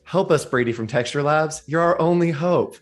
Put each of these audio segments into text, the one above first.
Help us, Brady from Texturelabs. You're our only hope.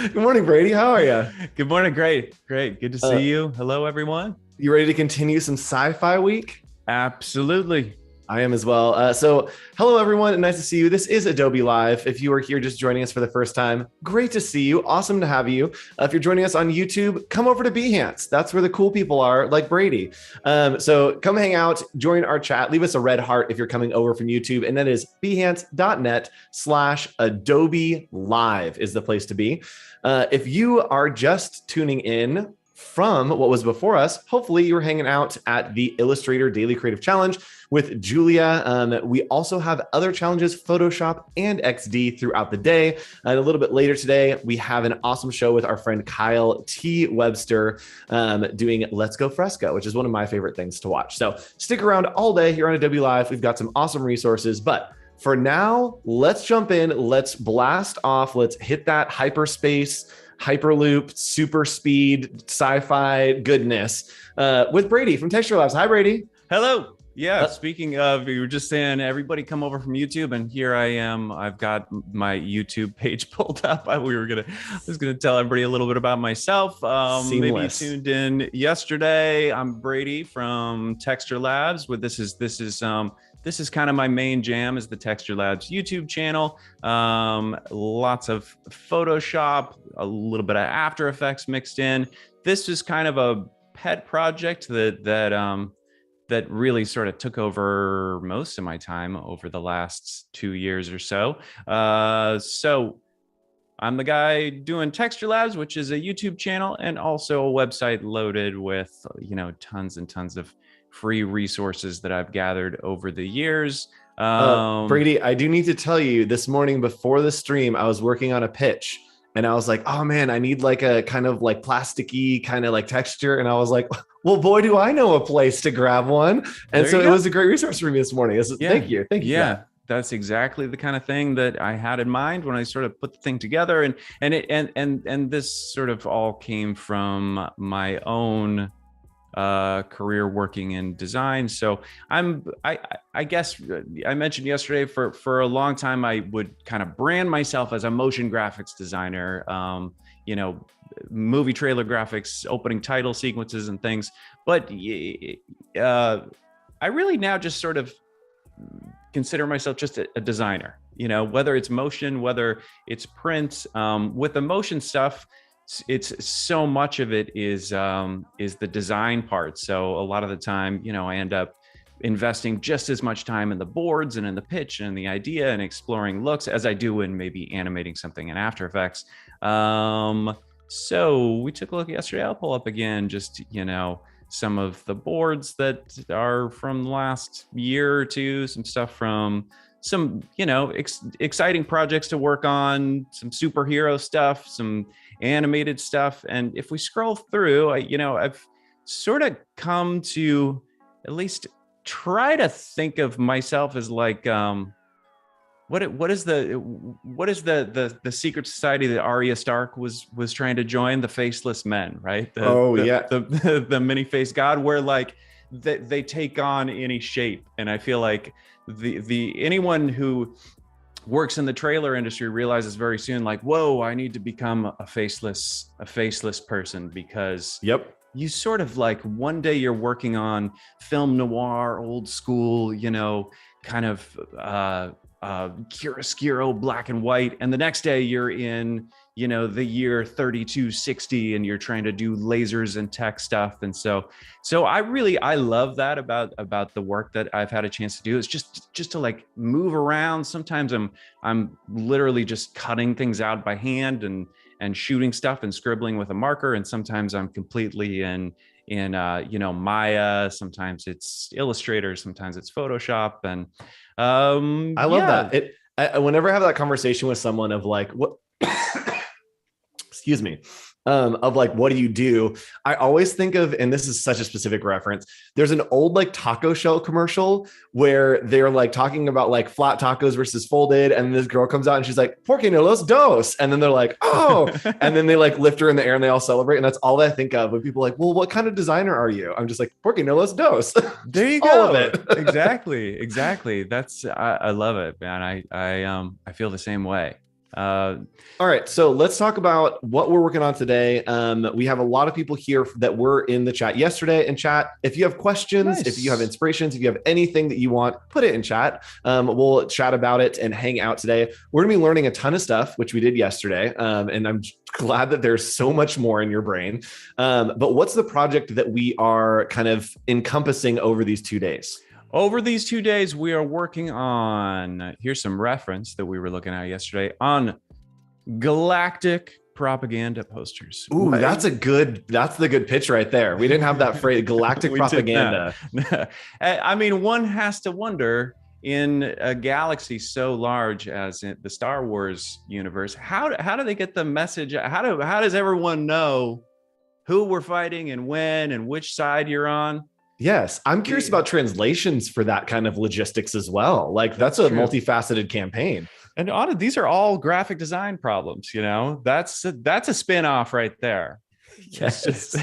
Good morning, Brady. How are you? Good morning. Great. Good to see you. Hello, everyone. You ready to continue some sci-fi week? Absolutely. I am as well. So hello, everyone. Nice to see you. This is Adobe Live. If you are here just joining us for the first time, great to see you. Awesome to have you. If you're joining us on YouTube, come over to Behance. That's where the cool people are, like Brady. So come hang out, join our chat. Leave us a red heart if you're coming over from YouTube. And that is behance.net/Adobe Live is the place to be. If you are just tuning in from what was before us, hopefully you were hanging out at the Illustrator Daily Creative Challenge with Julia. We also have other challenges, Photoshop and XD throughout the day. And a little bit later today, we have an awesome show with our friend Kyle T. Webster doing Let's Go Fresco, which is one of my favorite things to watch. So stick around all day here on Adobe Live. We've got some awesome resources, but for now, let's jump in. Let's blast off. Let's hit that hyperspace, hyperloop, super speed, sci-fi goodness with Brady from Texturelabs. Hi, Brady. Hello. Yeah. Speaking of, you were just saying everybody come over from YouTube, and here I am. I've got my YouTube page pulled up. I was gonna tell everybody a little bit about myself. Maybe you tuned in yesterday. I'm Brady from Texturelabs. This is kind of my main jam, is the Texturelabs YouTube channel. Lots of Photoshop, a little bit of After Effects mixed in. This is kind of a pet project that really sort of took over most of my time over the last 2 years or so. So I'm the guy doing Texturelabs, which is a YouTube channel and also a website loaded with, tons and tons of free resources that I've gathered over the years. Brady, I do need to tell you, this morning before the stream, I was working on a pitch and I was like, oh man, I need like a kind of like plasticky kind of like texture. And I was like, well, boy, do I know a place to grab one. And so it was a great resource for me this morning. Thank you. Yeah. That's exactly the kind of thing that I had in mind when I sort of put the thing together, and this sort of all came from my own career working in design. So I guess I mentioned yesterday, for a long time I would kind of brand myself as a motion graphics designer, movie trailer graphics, opening title sequences and things. But I really now just sort of consider myself just a designer, whether it's motion, whether it's print. With the motion stuff, it's so much of it is the design part. So a lot of the time, I end up investing just as much time in the boards and in the pitch and the idea and exploring looks as I do in maybe animating something in After Effects. So we took a look yesterday. I'll pull up again just, some of the boards that are from the last year or two, some stuff from some, exciting projects to work on, some superhero stuff, some animated stuff. And if we scroll through, I've sort of come to at least try to think of myself as like, what is the secret society that Arya Stark was trying to join? The Faceless Men, right? The many-faced god, where like they take on any shape. And I feel like the anyone who works in the trailer industry realizes very soon, like, whoa, I need to become a faceless person, because you sort of like, one day you're working on film noir, old school, kind of chiaroscuro, black and white, and the next day you're in the year 3260 and you're trying to do lasers and tech stuff. And so I love that about the work that I've had a chance to do. It's just to like move around. Sometimes I'm literally just cutting things out by hand and shooting stuff and scribbling with a marker. And sometimes I'm completely in Maya. Sometimes it's Illustrator. Sometimes it's Photoshop. And I love that. Whenever I have that conversation with someone of like, what, excuse me, of like, what do you do? I always think of, and this is such a specific reference, there's an old like taco shell commercial where they're like talking about like flat tacos versus folded. And this girl comes out and she's like, porque no los dos. And then they're like, oh, and then they like lift her in the air and they all celebrate. And that's all I think of when people are like, well, what kind of designer are you? I'm just like, porque no los dos. There you go. All of it. Exactly. That's, I love it, man. I feel the same way. All right, so let's talk about what we're working on today. We have a lot of people here that were in the chat yesterday. In chat, if you have questions, Nice. if you have inspirations, if you have anything that you want, put it in chat. We'll chat about it and hang out today. We're gonna be learning a ton of stuff, which we did yesterday, and I'm glad that there's so much more in your brain. But what's the project that we are kind of encompassing over these 2 days? Over these 2 days, we are working on, here's some reference that we were looking at yesterday, on galactic propaganda posters. Ooh, that's the good pitch right there. We didn't have that phrase, galactic propaganda. I mean, one has to wonder, in a galaxy so large as in the Star Wars universe, how do they get the message? How does everyone know who we're fighting and when and which side you're on? Yes, I'm curious about translations for that kind of logistics as well. Like that's a multifaceted campaign. And these are all graphic design problems, that's a spin-off right there. Yes.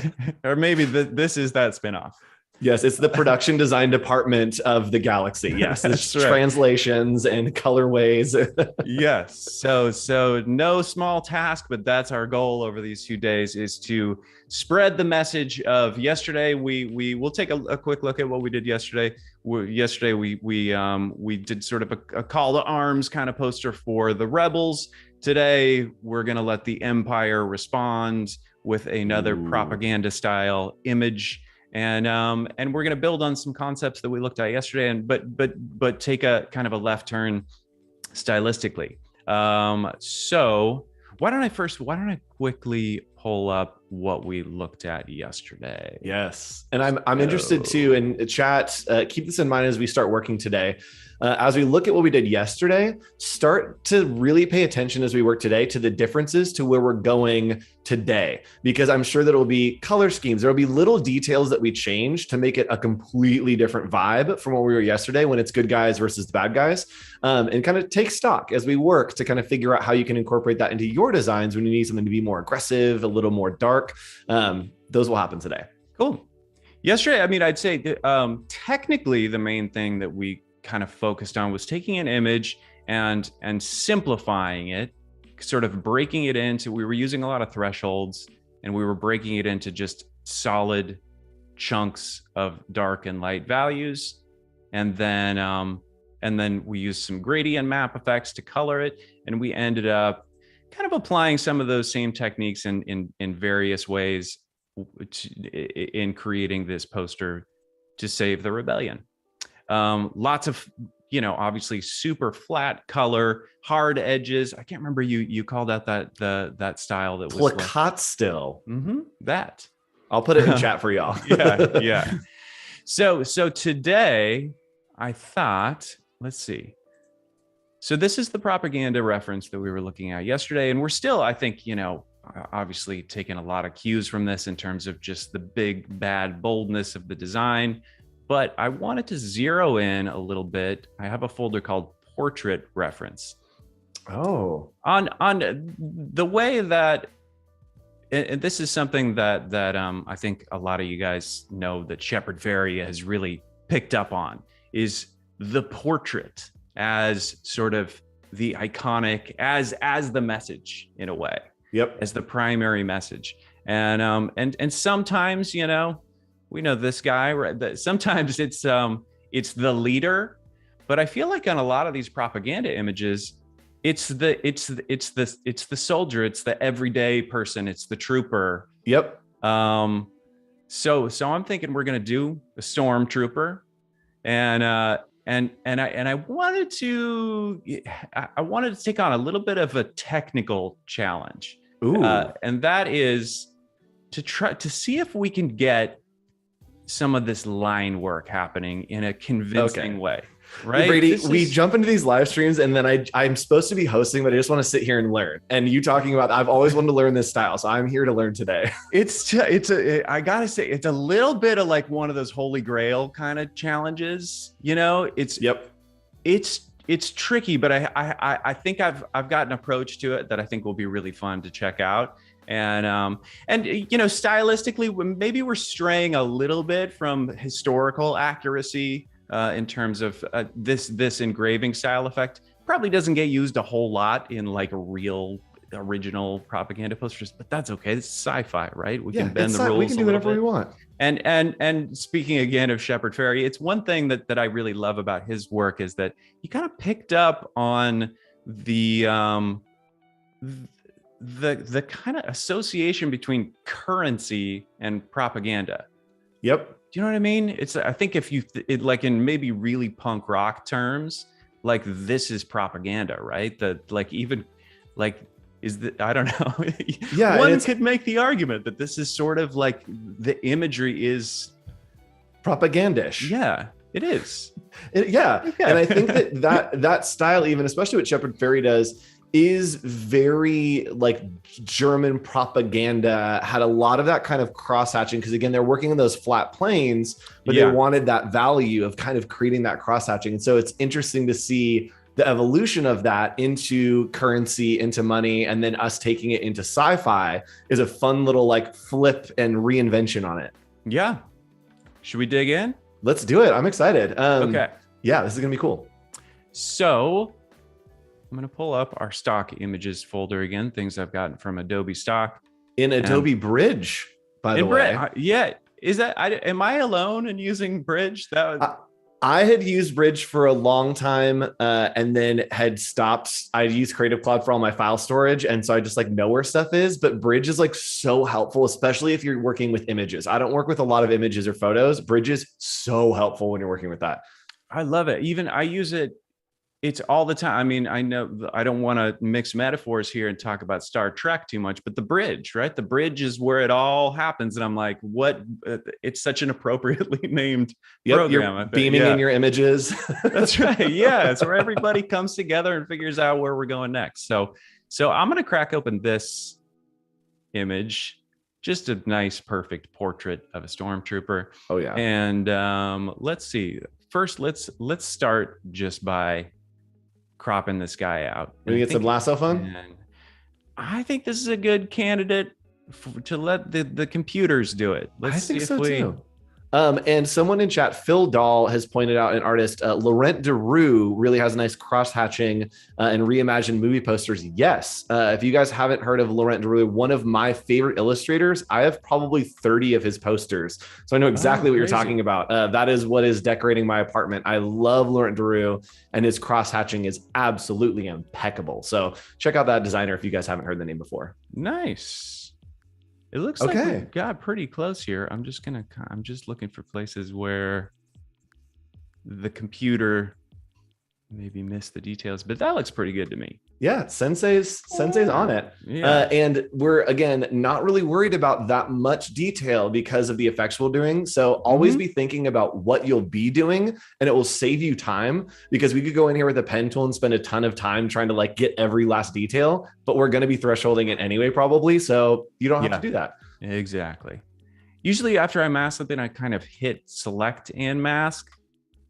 Or maybe this is that spin-off. Yes, it's the production design department of the galaxy. Yes, it's translations and colorways. Yes. So no small task, but that's our goal over these 2 days, is to spread the message of yesterday. We will take a quick look at what we did yesterday. Yesterday we did sort of a call to arms kind of poster for the rebels. Today we're going to let the Empire respond with another propaganda style image. And we're going to build on some concepts that we looked at yesterday, and but take a kind of a left turn stylistically. So why don't I quickly pull up what we looked at yesterday? Yes, and I'm interested too in chat. Keep this in mind as we start working today. As we look at what we did yesterday, start to really pay attention as we work today to the differences to where we're going today, because I'm sure that it will be color schemes. There will be little details that we change to make it a completely different vibe from what we were yesterday when it's good guys versus the bad guys, and kind of take stock as we work to kind of figure out how you can incorporate that into your designs when you need something to be more aggressive, a little more dark. Those will happen today. Cool. Yesterday, I mean, I'd say that, technically the main thing that we kind of focused on was taking an image and simplifying it, sort of breaking it into, we were using a lot of thresholds, and we were breaking it into just solid chunks of dark and light values. And then we used some gradient map effects to color it. And we ended up kind of applying some of those same techniques in various ways in creating this poster to save the rebellion. Lots of, obviously super flat color, hard edges. I can't remember, you called out that style that was plakat still. That I'll put it in chat for y'all. Yeah. So today I thought, let's see. So this is the propaganda reference that we were looking at yesterday, and we're still, I think, obviously taking a lot of cues from this in terms of just the big bad boldness of the design. But I wanted to zero in a little bit. I have a folder called portrait reference. Oh, on the way that, and this is something that I think a lot of you guys know that Shepard Fairey has really picked up on, is the portrait as sort of the iconic, as the message in a way. Yep. As the primary message. And sometimes, we know this guy, right? Sometimes it's the leader, but I feel like on a lot of these propaganda images, it's the soldier, it's the everyday person, it's the trooper. Yep. So I'm thinking we're gonna do a Stormtrooper, and I wanted to take on a little bit of a technical challenge. Ooh. And that is to try to see if we can get some of this line work happening in a convincing way. Right, Brady, we jump into these live streams and then I'm supposed to be hosting, but I just want to sit here and learn. And you talking about, I've always wanted to learn this style, so I'm here to learn today. I gotta say, it's a little bit of like one of those holy grail kind of challenges. You know, it's tricky, but I think I've got an approach to it that I think will be really fun to check out. And you know, stylistically, maybe we're straying a little bit from historical accuracy. In terms of this engraving style effect, probably doesn't get used a whole lot in like real original propaganda posters, but that's okay. It's sci-fi, right? We can bend the rules. We can do whatever we want. And speaking again of Shepard Fairey, it's one thing that I really love about his work is that he kind of picked up on the kind of association between currency and propaganda. Yep. Do you know what I mean? I think if you like in maybe really punk rock terms, like this is propaganda, right? That like even like I don't know. Yeah, one could make the argument that this is sort of like the imagery is propagandish. Yeah, it is. Yeah, and I think that style, even especially what Shepard Fairey does, is very like German propaganda, had a lot of that kind of cross-hatching, because again, they're working on those flat planes, but they wanted that value of kind of creating that cross-hatching. And so it's interesting to see the evolution of that into currency, into money, and then us taking it into sci-fi is a fun little like flip and reinvention on it. Yeah. Should we dig in? Let's do it. I'm excited. Okay. Yeah, this is gonna be cool. So I'm going to pull up our stock images folder again, things I've gotten from Adobe stock. In Adobe Bridge, by the way. Yeah. Is that, am I alone in using Bridge? I had used Bridge for a long time and then had stopped. I used Creative Cloud for all my file storage. And so I just like know where stuff is, but Bridge is like so helpful, especially if you're working with images. I don't work with a lot of images or photos. Bridge is so helpful when you're working with that. I love it. Even I use it. It's all the time. I mean, I know I don't want to mix metaphors here and talk about Star Trek too much, but the bridge, right? The bridge is where it all happens. And I'm like, what? It's such an appropriately named program. You're beaming in your images. That's right. Yeah. It's where everybody comes together and figures out where we're going next. So I'm going to crack open this image. Just a nice, perfect portrait of a stormtrooper. Oh, yeah. And let's see. First, let's start just by cropping this guy out. We get some lasso fun. I think this is a good candidate to let the computers do it. Let's see if too. And someone in chat, Phil Dahl, has pointed out an artist, Laurent Deroux, really has nice cross-hatching and reimagined movie posters. Yes. If you guys haven't heard of Laurent Deroux, one of my favorite illustrators, I have probably 30 of his posters. So I know exactly what you're talking about. That is what is decorating my apartment. I love Laurent Deroux, and his cross-hatching is absolutely impeccable. So check out that designer if you guys haven't heard the name before. Nice. It looks like we got pretty close here. I'm just looking for places where the computer maybe missed the details, but that looks pretty good to me. Yeah, Sensei's on it. Yeah. And we're, again, not really worried about that much detail because of the effects we're doing. So always be thinking about what you'll be doing, and it will save you time, because we could go in here with a pen tool and spend a ton of time trying to like get every last detail, but we're going to be thresholding it anyway, probably. So you don't have to do that. Exactly. Usually after I mask something, I kind of hit select and mask.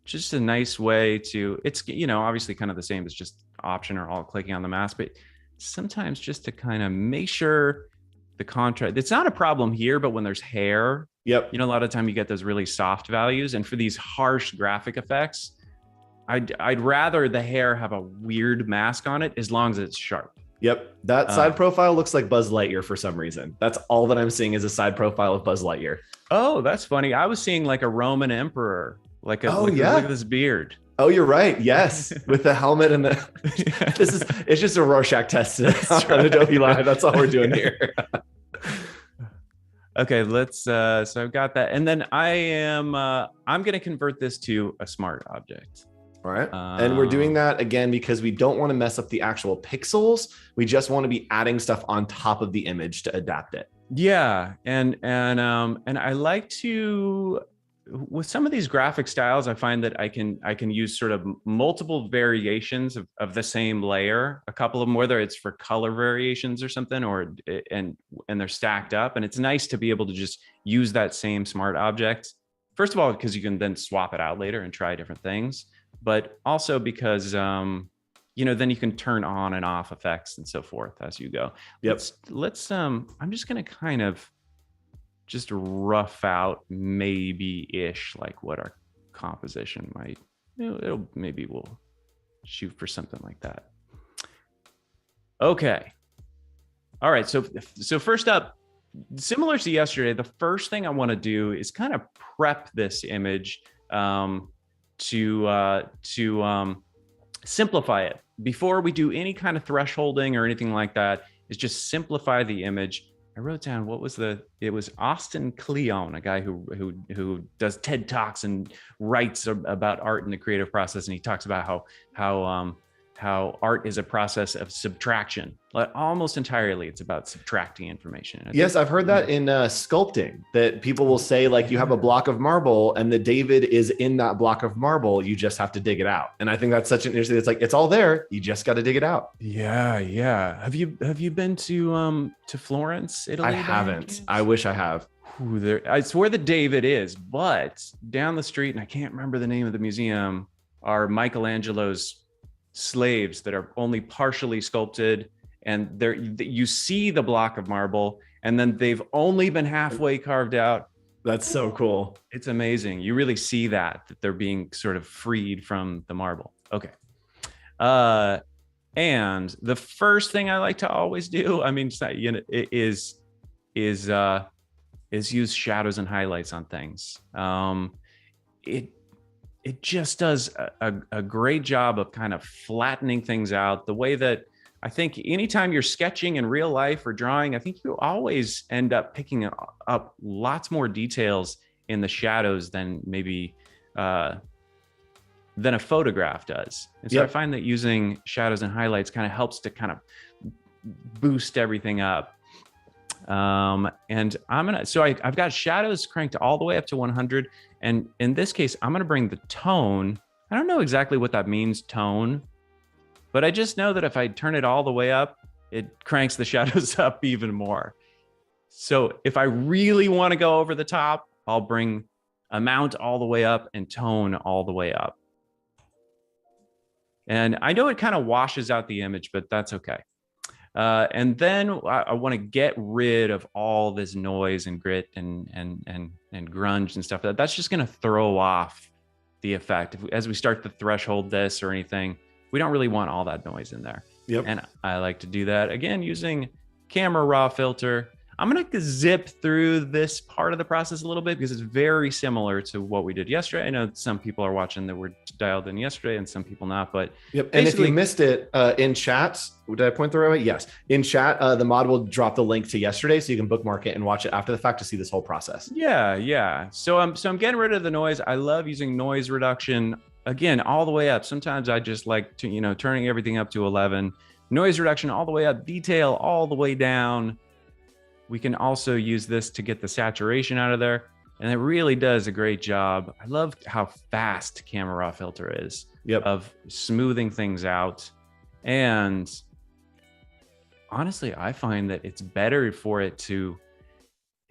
Just a nice way to, it's, you know, obviously kind of the same as just option or alt clicking on the mask, but sometimes just to kind of make sure the contrast, it's not a problem here, but when there's hair, you know, a lot of time you get those really soft values. And for these harsh graphic effects, I'd rather the hair have a weird mask on it as long as it's sharp. Yep. That side profile looks like Buzz Lightyear for some reason. That's all that I'm seeing is a side profile of Buzz Lightyear. Oh, that's funny. I was seeing like a Roman emperor. Look at this beard. Oh, you're right. Yes. With the helmet and it's just a Rorschach test on Adobe Live. That's all we're doing here. Okay, so I've got that. And then I'm going to convert this to a smart object. All right. And we're doing that again because we don't want to mess up the actual pixels. We just want to be adding stuff on top of the image to adapt it. Yeah. And I like to, with some of these graphic styles, I find that I can use sort of multiple variations of the same layer, a couple of them, whether it's for color variations or something, or and they're stacked up. And it's nice to be able to just use that same smart object. First of all, because you can then swap it out later and try different things, but also because then you can turn on and off effects and so forth as you go. Yep. Let's I'm just gonna kind of just rough out maybe-ish like what our composition might, maybe we'll shoot for something like that. Okay. All right, so first up, similar to yesterday, the first thing I want to do is kind of prep this image to simplify it. Before we do any kind of thresholding or anything like that, is just simplify the image. I wrote down it was Austin Kleon, a guy who does TED Talks and writes about art in the creative process, and he talks about how art is a process of subtraction. Like almost entirely, it's about subtracting information. Yes, I've heard that in sculpting, that people will say like you have a block of marble and the David is in that block of marble. You just have to dig it out. And I think that's such an interesting, it's like, it's all there. You just got to dig it out. Yeah. Yeah. Have you been to Florence, Italy? I haven't. I wish I have. It's where the David is, but down the street, and I can't remember the name of the museum, are Michelangelo's slaves that are only partially sculpted, and you see the block of marble, and then they've only been halfway carved out. That's so cool. It's amazing. You really see that they're being sort of freed from the marble. Okay. And the first thing I like to always do, I mean, is use shadows and highlights on things. It just does a great job of kind of flattening things out the way that I think anytime you're sketching in real life or drawing, I think you always end up picking up lots more details in the shadows than maybe than a photograph does. And so Yep. I find that using shadows and highlights kind of helps to kind of boost everything up. And I've got shadows cranked all the way up to 100. And in this case, I'm going to bring the tone. I don't know exactly what that means, tone, but I just know that if I turn it all the way up, it cranks the shadows up even more. So if I really want to go over the top, I'll bring amount all the way up and tone all the way up. And I know it kind of washes out the image, but that's okay. And then I want to get rid of all this noise and grit and grunge and stuff. That's just going to throw off the effect. As we start to threshold this or anything, we don't really want all that noise in there. Yep. And I like to do that again using camera raw filter. I'm going to zip through this part of the process a little bit because it's very similar to what we did yesterday. I know some people are watching that were dialed in yesterday and some people not, but yep. And if you missed it in chat, did I point the right way? Yes. In chat, the mod will drop the link to yesterday so you can bookmark it and watch it after the fact to see this whole process. Yeah. Yeah. So I'm getting rid of the noise. I love using noise reduction again, all the way up. Sometimes I just like to, turning everything up to 11, noise reduction all the way up, detail all the way down. We can also use this to get the saturation out of there. And it really does a great job. I love how fast Camera Raw Filter is of smoothing things out. And honestly, I find that it's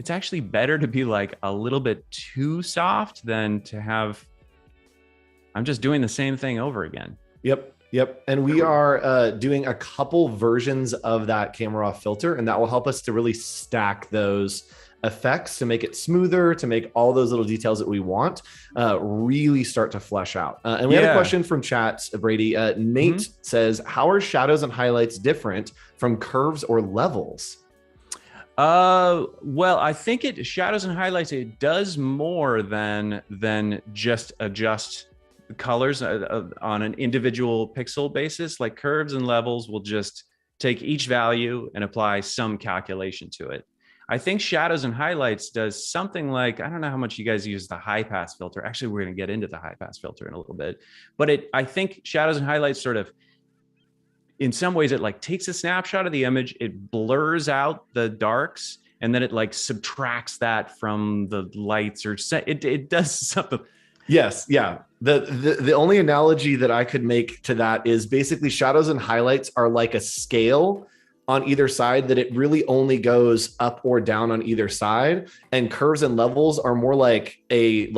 actually better to be like a little bit too soft than to have, I'm just doing the same thing over again. Yep. And we are doing a couple versions of that Camera Raw filter, and that will help us to really stack those effects to make it smoother, to make all those little details that we want really start to flesh out. And we had a question from chat, Brady. Nate says, how are shadows and highlights different from curves or levels? Well, I think shadows and highlights, it does more than just adjust colors on an individual pixel basis. Like curves and levels will just take each value and apply some calculation to it. I think shadows and highlights does something like, I don't know how much you guys use the high pass filter. Actually, we're going to get into the high pass filter in a little bit, but I think shadows and highlights sort of, in some ways, it like takes a snapshot of the image, it blurs out the darks, and then it like subtracts that from the lights, or it does something. Yes, yeah. The only analogy that I could make to that is basically shadows and highlights are like a scale on either side that it really only goes up or down on either side, and curves and levels are more like a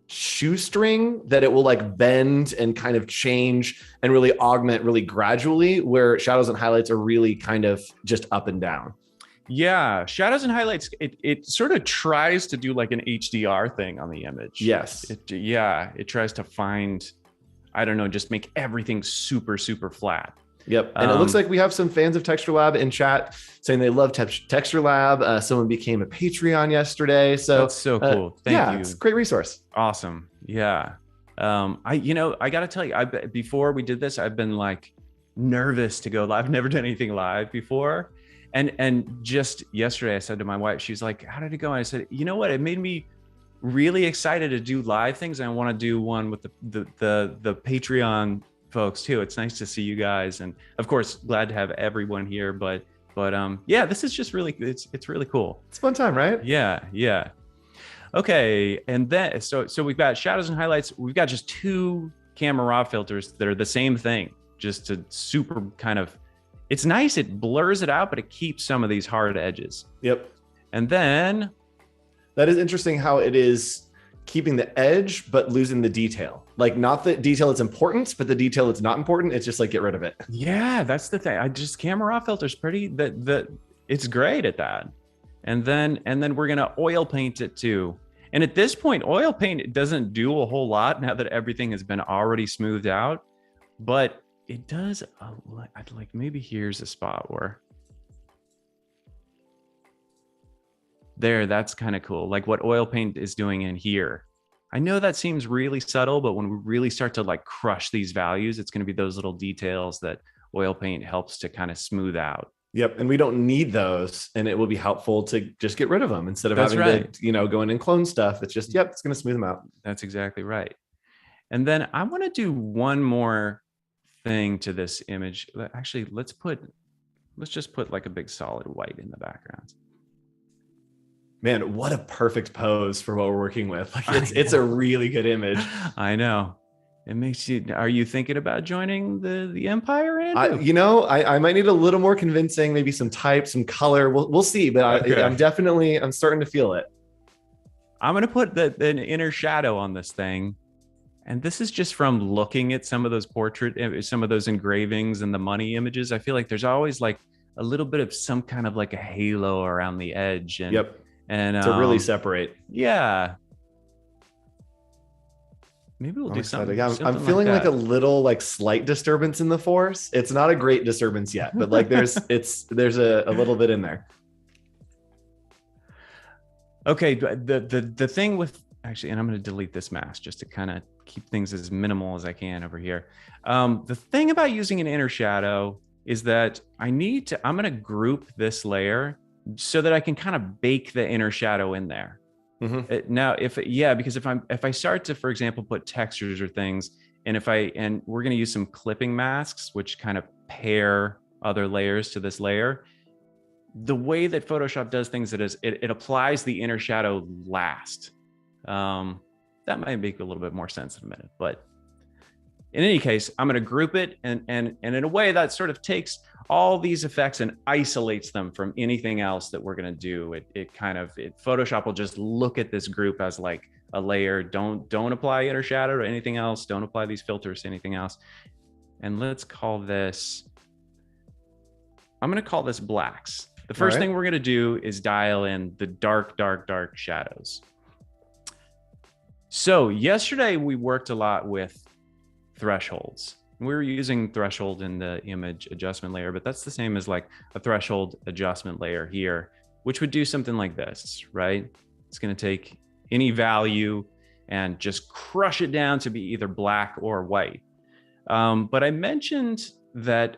shoestring that it will like bend and kind of change and really augment really gradually, where shadows and highlights are really kind of just up and down. Yeah, shadows and highlights, it sort of tries to do like an HDR thing on the image. Yes. It tries to find, I don't know, just make everything super, super flat. Yep. And it looks like we have some fans of Texturelab in chat saying they love Texturelab. Someone became a Patreon yesterday. So that's so cool. Thank you. It's a great resource. Awesome. Yeah. I got to tell you, before we did this, I've been like nervous to go live. I've never done anything live before. And just yesterday I said to my wife, she's like, how did it go? And I said, you know what? It made me really excited to do live things. And I want to do one with the Patreon folks too. It's nice to see you guys. And of course, glad to have everyone here, but yeah, this is just really, it's really cool. It's a fun time, right? Yeah. Yeah. Okay. And then, so we've got shadows and highlights. We've got just 2 camera raw filters that are the same thing, just to super kind of, it's nice. It blurs it out, but it keeps some of these hard edges. Yep. And then that is interesting how it is keeping the edge, but losing the detail. Like not the detail that's important, but the detail that's not important. It's just like, get rid of it. Yeah, that's the thing. Camera raw filter's pretty, it's great at that. And then we're going to oil paint it too. And at this point, oil paint, it doesn't do a whole lot now that everything has been already smoothed out, but it does, like maybe here's a spot where that's kind of cool. Like what oil paint is doing in here. I know that seems really subtle, but when we really start to like crush these values, it's going to be those little details that oil paint helps to kind of smooth out. Yep. And we don't need those. And it will be helpful to just get rid of them instead of having to, go in and clone stuff. It's just, it's going to smooth them out. That's exactly right. And then I want to do one more thing to this image. Actually, let's just put like a big solid white in the background. Man, what a perfect pose for what we're working with. Like it's a really good image. I know. It makes you, are you thinking about joining the Empire, Andrew? I might need a little more convincing, maybe some type, some color. We'll see, but okay. I'm starting to feel it. I'm going to put an inner shadow on this thing. And this is just from looking at some of those some of those engravings and the money images. I feel like there's always like a little bit of some kind of like a halo around the edge. And, yep. And to really separate. Yeah. Maybe we'll do something. I'm feeling like a little like slight disturbance in the force. It's not a great disturbance yet, but like there's a little bit in there. Okay. The thing with actually, and I'm going to delete this mask just to kind of keep things as minimal as I can over here. The thing about using an inner shadow is that I'm going to group this layer so that I can kind of bake the inner shadow in there. Mm-hmm. Now, because if I start to, for example, put textures or things, and we're going to use some clipping masks, which kind of pair other layers to this layer. The way that Photoshop does things, it applies the inner shadow last. That might make a little bit more sense in a minute, but in any case, I'm going to group it, and in a way that sort of takes all these effects and isolates them from anything else that we're going to do. Photoshop will just look at this group as like a layer. Don't apply inner shadow to anything else. Don't apply these filters to anything else. And let's call this, I'm going to call this blacks. The first thing we're going to do is dial in the dark, dark, dark shadows. So yesterday we worked a lot with thresholds. We were using threshold in the image adjustment layer, but that's the same as like a threshold adjustment layer here, which would do something like this, right? It's going to take any value and just crush it down to be either black or white. But I mentioned that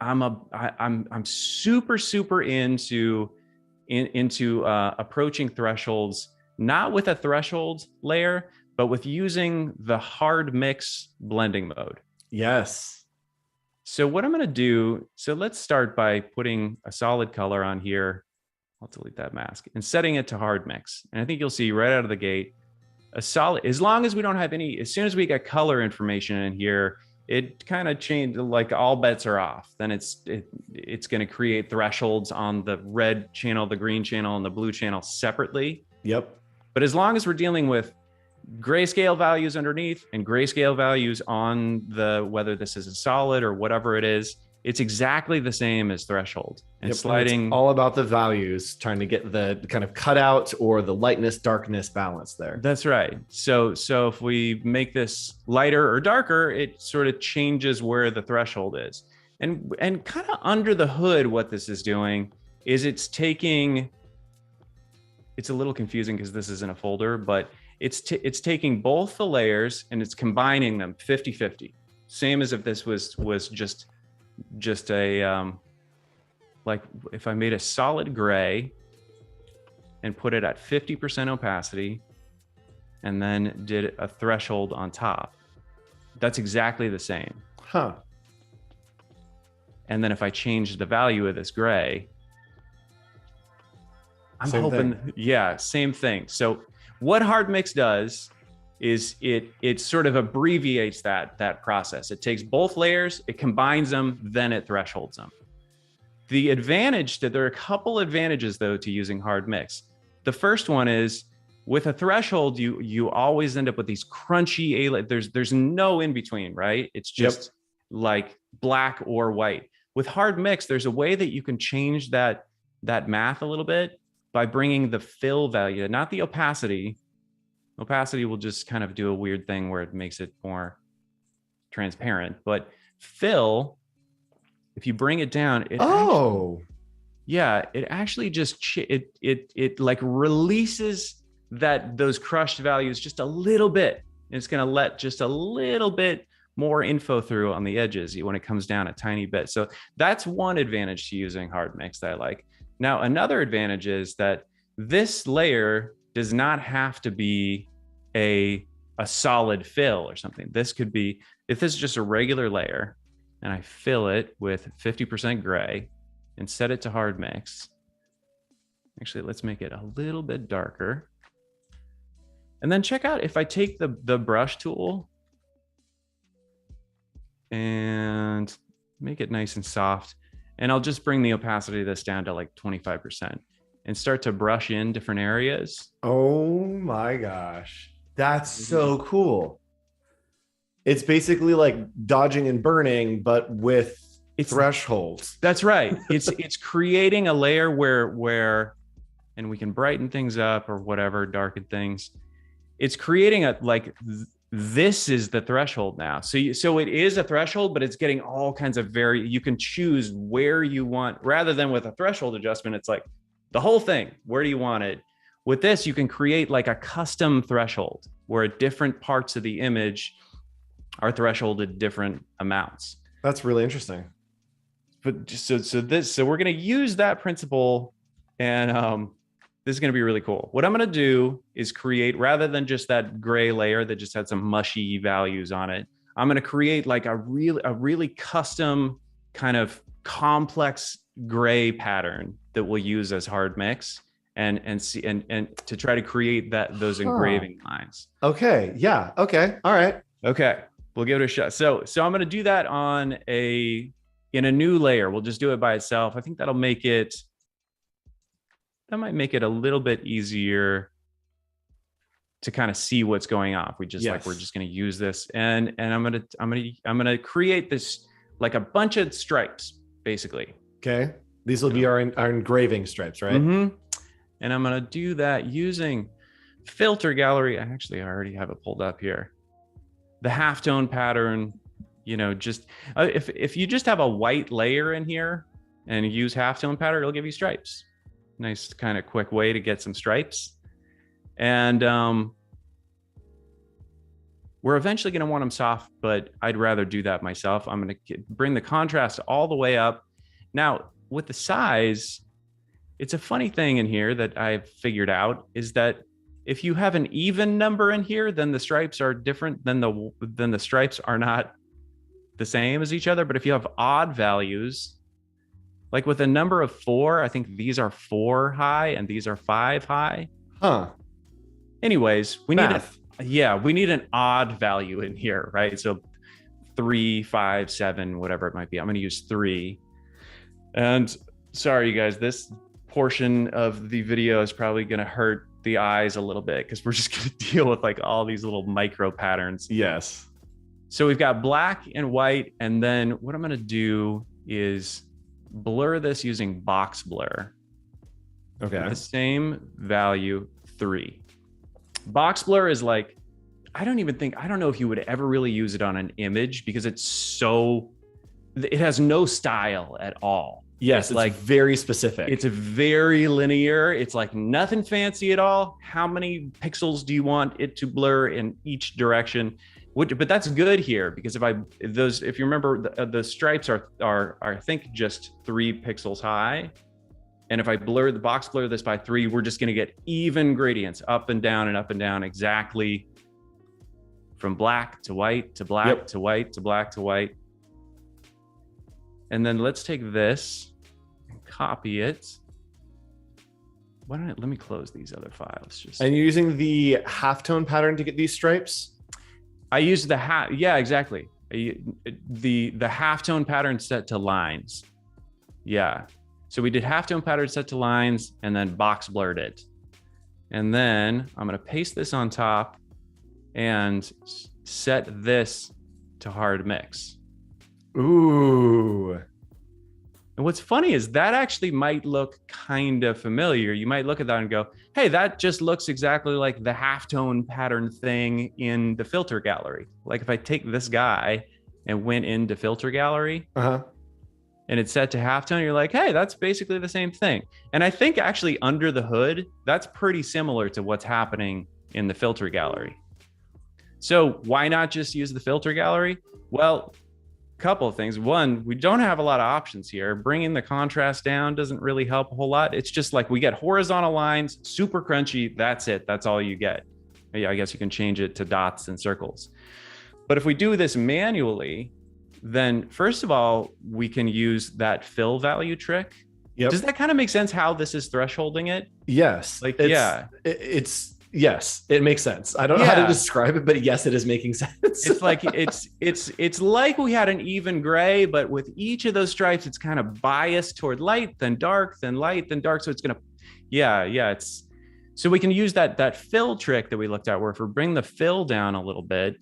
I'm super, super into into approaching thresholds, not with a threshold layer, but with using the hard mix blending mode. Yes. So what I'm going to do, so let's start by putting a solid color on here. I'll delete that mask and setting it to hard mix. And I think you'll see right out of the gate, a solid, as long as we don't have any, as soon as we get color information in here, it kind of changed, like all bets are off. Then it's going to create thresholds on the red channel, the green channel, and the blue channel separately. Yep. But as long as we're dealing with grayscale values underneath and grayscale values on the, whether this is a solid or whatever it is, it's exactly the same as threshold. And sliding, and it's all about the values, trying to get the kind of cutout or the lightness darkness balance there. That's right. So if we make this lighter or darker, it sort of changes where the threshold is. And kind of under the hood, what this is doing is it's taking, it's a little confusing because this is in a folder, but it's taking both the layers and it's combining them 50-50. Same as if this was just a, like if I made a solid gray and put it at 50% opacity and then did a threshold on top, that's exactly the same. Huh. And then if I change the value of this gray, I'm Same hoping, thing. yeah, same thing. So what hard mix does is it sort of abbreviates that process. It takes both layers, it combines them, then it thresholds them. The advantage that there are a couple advantages though to using hard mix. The first one is with a threshold, you always end up with these crunchy, there's no in between, right? It's just like black or white. With hard mix, there's a way that you can change that math a little bit by bringing the fill value, not the opacity. Opacity will just kind of do a weird thing where it makes it more transparent. But fill, if you bring it down, it actually just it like releases those crushed values just a little bit. It's going to let just a little bit more info through on the edges when it comes down a tiny bit. So that's one advantage to using hard mix that I like. Now, another advantage is that this layer does not have to be a solid fill or something. This could be, if this is just a regular layer and I fill it with 50% gray and set it to hard mix. Actually, let's make it a little bit darker. And then check out if I take the brush tool and make it nice and soft. And I'll just bring the opacity of this down to like 25% and start to brush in different areas. Oh my gosh. That's so cool. It's basically like dodging and burning, but with thresholds. That's right. It's creating a layer where, and we can brighten things up or whatever, darken things. It's creating this is the threshold now. So it is a threshold, but it's getting all kinds of you can choose where you want, rather than with a threshold adjustment, it's like the whole thing. Where do you want it? With this, you can create like a custom threshold where different parts of the image are thresholded different amounts. That's really interesting. But so we're going to use that principle, and this is going to be really cool. What I'm going to do is create, rather than just that gray layer that just had some mushy values on it, I'm going to create like a really custom kind of complex gray pattern that we'll use as hard mix and to try to create those engraving lines. Okay. Yeah. Okay. All right. Okay. We'll give it a shot. So I'm going to do that in a new layer. We'll just do it by itself. I think that might make it a little bit easier to kind of see what's going on. We're just going to use this, and I'm going to create this like a bunch of stripes, basically. Okay. These will be our engraving stripes, right? Mm-hmm. And I'm going to do that using filter gallery. I already have it pulled up here. The halftone pattern, just if you just have a white layer in here and you use halftone pattern, it'll give you stripes. Nice kind of quick way to get some stripes. And we're eventually going to want them soft, but I'd rather do that myself. I'm going to bring the contrast all the way up. Now, with the size, it's a funny thing in here that I've figured out is that if you have an even number in here, then the stripes are different than the stripes are not the same as each other. But if you have odd values, like with a number of 4, I think these are 4 high and these are 5 high. Huh. Anyways, Math. we need an odd value in here, right? So 3, 5, 7, whatever it might be. I'm going to use 3. And sorry, you guys, this portion of the video is probably going to hurt the eyes a little bit because we're just going to deal with like all these little micro patterns. Yes. So we've got black and white. And then what I'm going to do is blur this using box blur. Okay. The same value, 3. Box blur is like, I don't know if you would ever really use it on an image because it has no style at all. Yes, it's like very specific. It's very linear. It's like nothing fancy at all. How many pixels do you want it to blur in each direction? But that's good here because if you remember, the stripes are I think just 3 pixels high. And if I box blur this by 3, we're just going to get even gradients up and down and up and down exactly from black to white to black to white to black to white. And then let's take this and copy it. Let me close these other files. And you're using the halftone pattern to get these stripes? I used yeah, exactly. The halftone pattern set to lines. Yeah. So we did halftone pattern set to lines and then box blurred it. And then I'm going to paste this on top and set this to hard mix. Ooh. And what's funny is that actually might look kind of familiar. You might look at that and go, hey, that just looks exactly like the halftone pattern thing in the filter gallery. Like if I take this guy and went into filter gallery and it's set to halftone, you're like, hey, that's basically the same thing. And I think actually under the hood, that's pretty similar to what's happening in the filter gallery. So why not just use the filter gallery? Well, couple of things. One, we don't have a lot of options here. Bringing the contrast down doesn't really help a whole lot. It's just like we get horizontal lines, super crunchy. That's it. That's all you get. Yeah, I guess you can change it to dots and circles. But if we do this manually, then first of all, we can use that fill value trick. Yep. Does that kind of make sense how this is thresholding it? Yes. Yes, it makes sense. I don't know how to describe it, but yes, it is making sense. It's like it's like we had an even gray, but with each of those stripes, it's kind of biased toward light, then dark, then light, then dark. So it's gonna, so we can use that fill trick that we looked at, where if we bring the fill down a little bit,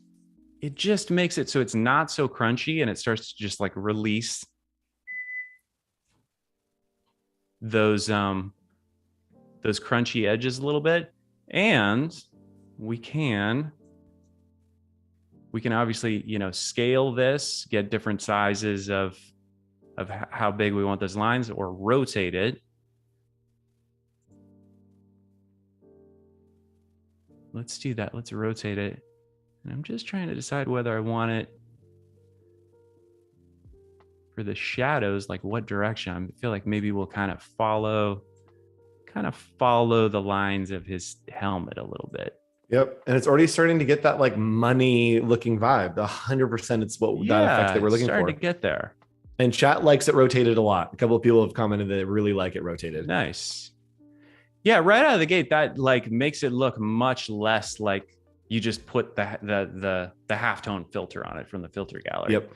it just makes it so it's not so crunchy and it starts to just like release those crunchy edges a little bit. And we can obviously, scale this, get different sizes of how big we want those lines, or rotate it. Let's do that. Let's rotate it. And I'm just trying to decide whether I want it for the shadows, like what direction. I feel like maybe we'll kind of follow the lines of his helmet a little bit. Yep. And it's already starting to get that like money looking vibe. 100% it's that effect that we're looking for. Starting to get there. And chat likes it rotated a lot. A couple of people have commented that they really like it rotated. Nice. Yeah, right out of the gate, that like makes it look much less like you just put the halftone filter on it from the filter gallery. Yep.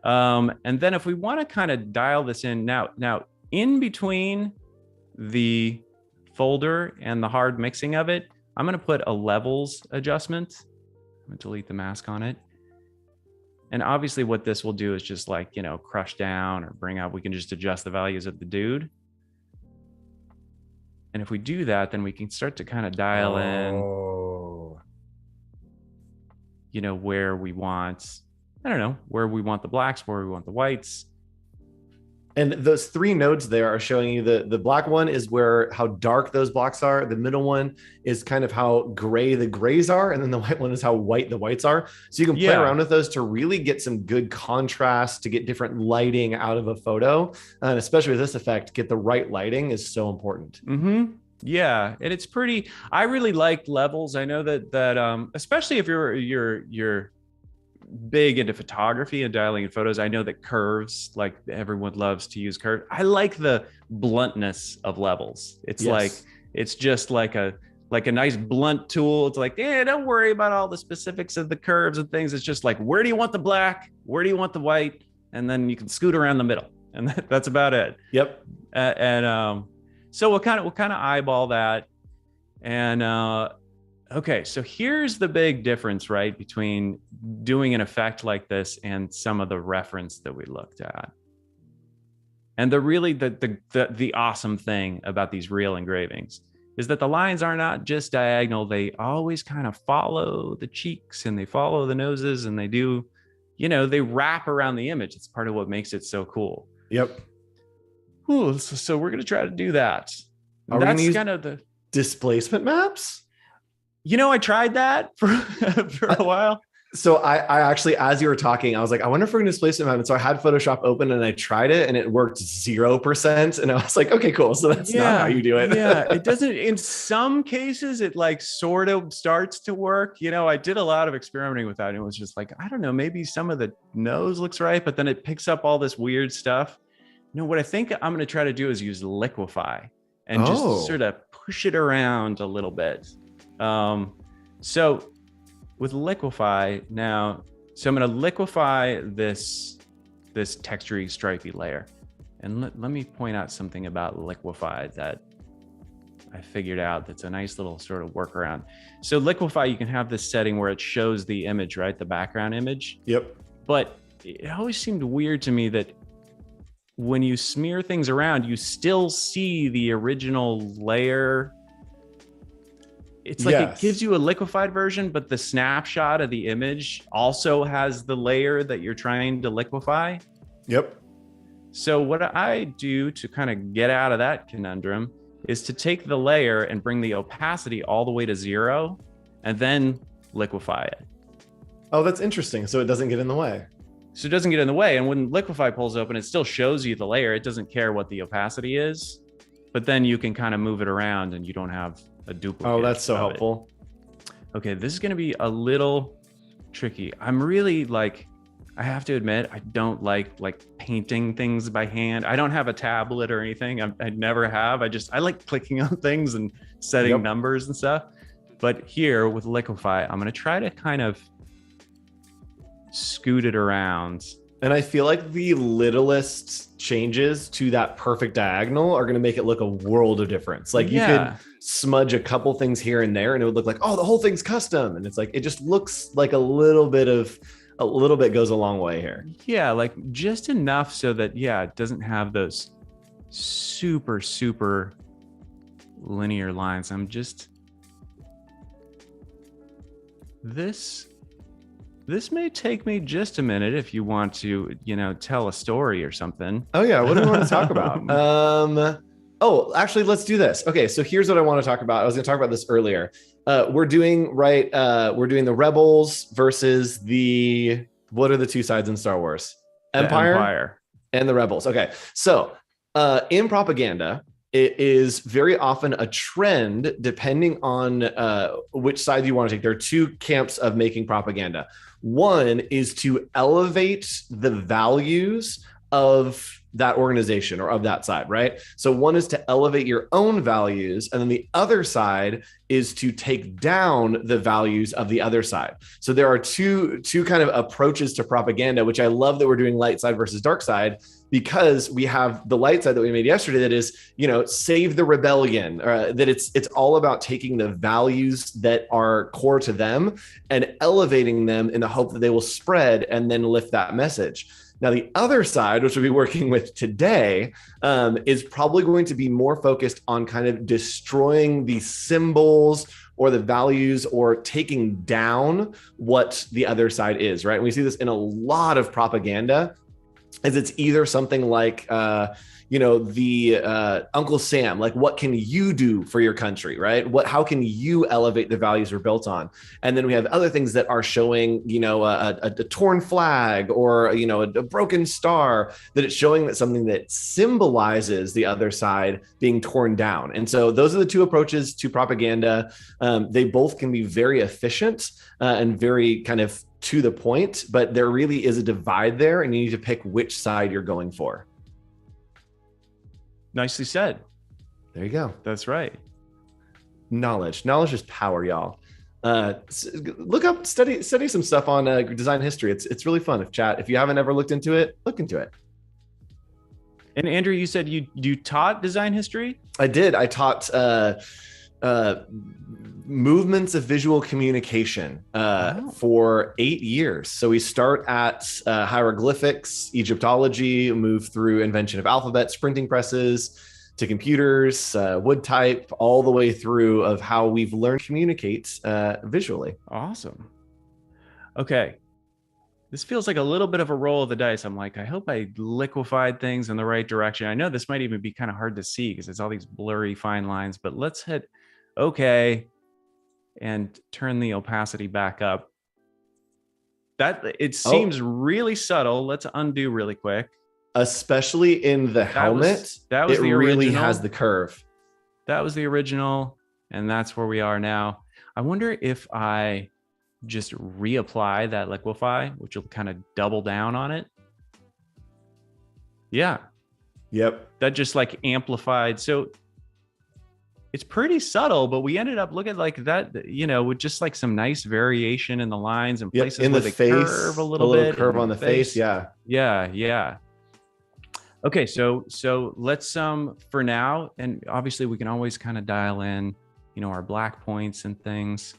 And then if we want to kind of dial this in now in between the folder and the hard mixing of it, I'm going to put a levels adjustment. I'm going to delete the mask on it. And obviously what this will do is just like, crush down or bring up, we can just adjust the values of the dude. And if we do that, then we can start to kind of dial in, where we want, where we want the blacks, where we want the whites. And those three nodes there are showing you the black one is where how dark those blocks are. The middle one is kind of how gray the grays are. And then the white one is how white the whites are. So you can play around with those to really get some good contrast, to get different lighting out of a photo. And especially with this effect, get the right lighting is so important. Mm-hmm. Yeah, and it's pretty. I really like levels. I know that especially if you're big into photography and dialing in photos, I know that curves, like everyone loves to use curves. I like the bluntness of levels. It's like it's just like a nice blunt tool. It's like, yeah, don't worry about all the specifics of the curves and things. It's just like, where do you want the black? Where do you want the white? And then you can scoot around the middle, and that's about it. Yep. So we'll kind of eyeball that. And okay, so here's the big difference, right, between doing an effect like this and some of the reference that we looked at. And the awesome thing about these real engravings is that the lines are not just diagonal. They always kind of follow the cheeks and they follow the noses, and they do, they wrap around the image. It's part of what makes it so cool. Yep. Ooh, so we're going to try to do that. That's kind of the displacement maps. I tried that for a while. So I actually, as you were talking, I was like, I wonder if we're going to displacement map. And so I had Photoshop open and I tried it and it worked 0%. And I was like, okay, cool. So that's not how you do it. Yeah, it doesn't. In some cases, it like sort of starts to work. I did a lot of experimenting with that. And it was just like, I don't know, maybe some of the nose looks right, but then it picks up all this weird stuff. What I think I'm going to try to do is use liquify and just sort of push it around a little bit. So with liquify now, so I'm going to liquify this textury stripy layer. And let me point out something about liquify that I figured out that's a nice little sort of workaround. So liquify, you can have this setting where it shows the image, right? The background image. Yep. But it always seemed weird to me that when you smear things around, you still see the original layer. It's like it gives you a liquefied version, but the snapshot of the image also has the layer that you're trying to liquefy. Yep. So what I do to kind of get out of that conundrum is to take the layer and bring the opacity all the way to 0 and then liquefy it. Oh, that's interesting. So it doesn't get in the way. So it doesn't get in the way. And when liquify pulls open, it still shows you the layer. It doesn't care what the opacity is, but then you can kind of move it around and you don't have a duplicate. Oh, that's so helpful. Okay, this is going to be a little tricky. I'm really I have to admit, I don't like painting things by hand. I don't have a tablet or anything. I never have. I like clicking on things and setting numbers and stuff. But here with liquify, I'm going to try to kind of scoot it around. And I feel like the littlest changes to that perfect diagonal are going to make it look a world of difference. Like you could smudge a couple things here and there and it would look like, oh, the whole thing's custom. And it's like, it just looks like a little bit goes a long way here. Yeah. Like just enough so that, it doesn't have those super, super linear lines. This may take me just a minute if you want to, tell a story or something. Oh yeah, what do we want to talk about? Actually, let's do this. Okay, so here's what I want to talk about. I was going to talk about this earlier. We're doing the Rebels versus what are the two sides in Star Wars? Empire and the Rebels. Okay, so in propaganda, it is very often a trend, depending on which side you want to take. There are two camps of making propaganda. One is to elevate the values of that organization or of that side, right? So one is to elevate your own values, and then the other side is to take down the values of the other side. So there are two kind of approaches to propaganda, which I love that we're doing light side versus dark side, because we have the light side that we made yesterday that is, save the rebellion, that it's all about taking the values that are core to them and elevating them in the hope that they will spread and then lift that message. Now, the other side, which we'll be working with today, is probably going to be more focused on kind of destroying the symbols or the values or taking down what the other side is, right? And we see this in a lot of propaganda. is it's either something like, the Uncle Sam, like what can you do for your country, right? How can you elevate the values we're built on? And then we have other things that are showing, a torn flag or, a broken star, that it's showing that something that symbolizes the other side being torn down. And so those are the two approaches to propaganda. They both can be very efficient and very kind of to the point, but there really is a divide there, and you need to pick which side you're going for. Nicely said. There you go. That's right. Knowledge is power, y'all. Look up, study some stuff on design history. It's really fun. If you haven't ever looked into it, look into it. And Andrew, you said you taught design history? I did. I taught movements of visual communication for 8 years. So we start at hieroglyphics, Egyptology, move through invention of alphabets, printing presses, to computers, wood type, all the way through of how we've learned to communicate visually. Awesome. Okay. This feels like a little bit of a roll of the dice. I'm like, I hope I liquefied things in the right direction. I know this might even be kind of hard to see because it's all these blurry fine lines, but let's hit okay and turn the opacity back up. That it seems really subtle. Let's undo really quick. Especially in the helmet, that was it the really original. has the curve. That was the original, and that's where we are now. I wonder if I just reapply that liquify, which will kind of double down on it. Yeah. Yep. That just like amplified. So it's pretty subtle, but we ended up looking like that, with just like some nice variation in the lines and places in where the they face, curve a little bit. Curve on the face. Yeah. Yeah. Okay. So let's, for now, and obviously we can always kind of dial in, our black points and things.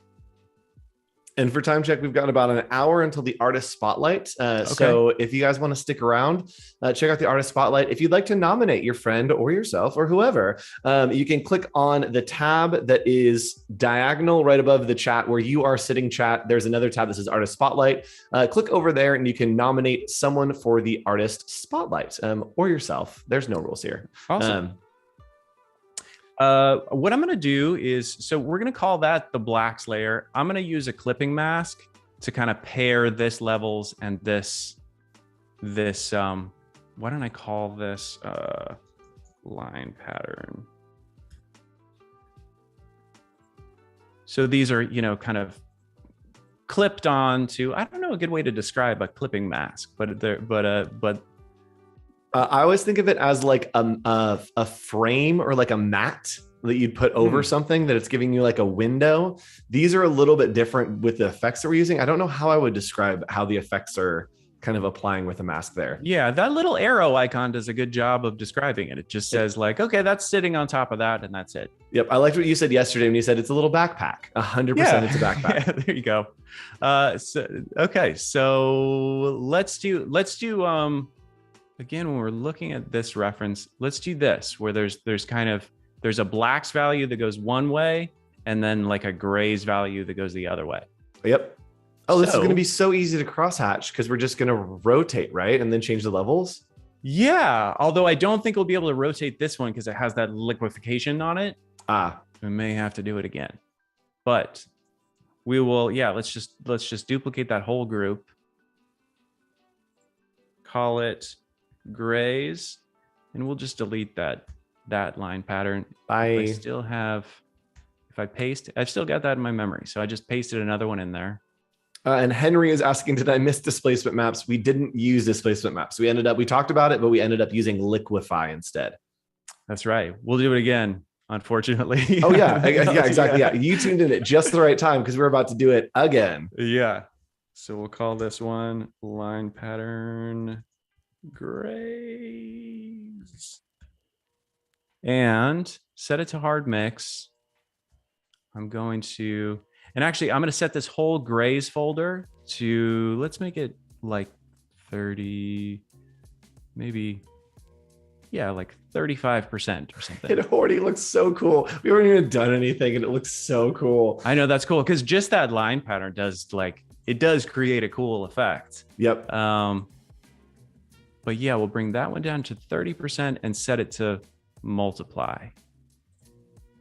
And for time check, we've got about an hour until the artist spotlight. So if you guys want to stick around, check out the artist spotlight. If you'd like to nominate your friend or yourself or whoever, you can click on the tab that is diagonal right above the chat where you are sitting chat. There's another tab that says artist spotlight. Click over there and you can nominate someone for the artist spotlight or yourself. There's no rules here. Awesome. What I'm going to do is, so we're going to call that the blacks layer. I'm going to use a clipping mask to kind of pair this levels and this, why don't I call this, line pattern? So these are, kind of clipped on to, I don't know a good way to describe a clipping mask, but I always think of it as like a frame or like a mat that you'd put over something that it's giving you like a window. These are a little bit different with the effects that we're using. I don't know how I would describe how the effects are kind of applying with a mask there. Yeah, that little arrow icon does a good job of describing it. It just says like, okay, that's sitting on top of that and that's it. Yep. I liked what you said yesterday when you said it's a little backpack. 100% it's a backpack. Yeah, there you go. So let's do again, when we're looking at this reference, let's do this where there's a blacks value that goes one way and then like a grays value that goes the other way. Yep. Oh, this is going to be so easy to crosshatch because we're just going to rotate, right? And then change the levels. Yeah. Although I don't think we'll be able to rotate this one because it has that liquefaction on it. We may have to do it again, but we will. Yeah. Let's just duplicate that whole group. Call it grays, and we'll just delete that line pattern. If I paste, I've still got that in my memory. So I just pasted another one in there. And Henry is asking, did I miss displacement maps? We didn't use displacement maps. We talked about it, but we ended up using liquify instead. That's right. We'll do it again, unfortunately. Oh yeah. Yeah, exactly. Yeah. You tuned in at just the right time because we're about to do it again. Yeah. So we'll call this one line pattern grays and set it to hard mix. I'm going to set this whole grays folder to, let's make it like 30, maybe, yeah, like 35% or something. It already looks so cool. We haven't even done anything and it looks so cool. I know, that's cool because just that line pattern does create a cool effect. Yep. But yeah, we'll bring that one down to 30% and set it to multiply.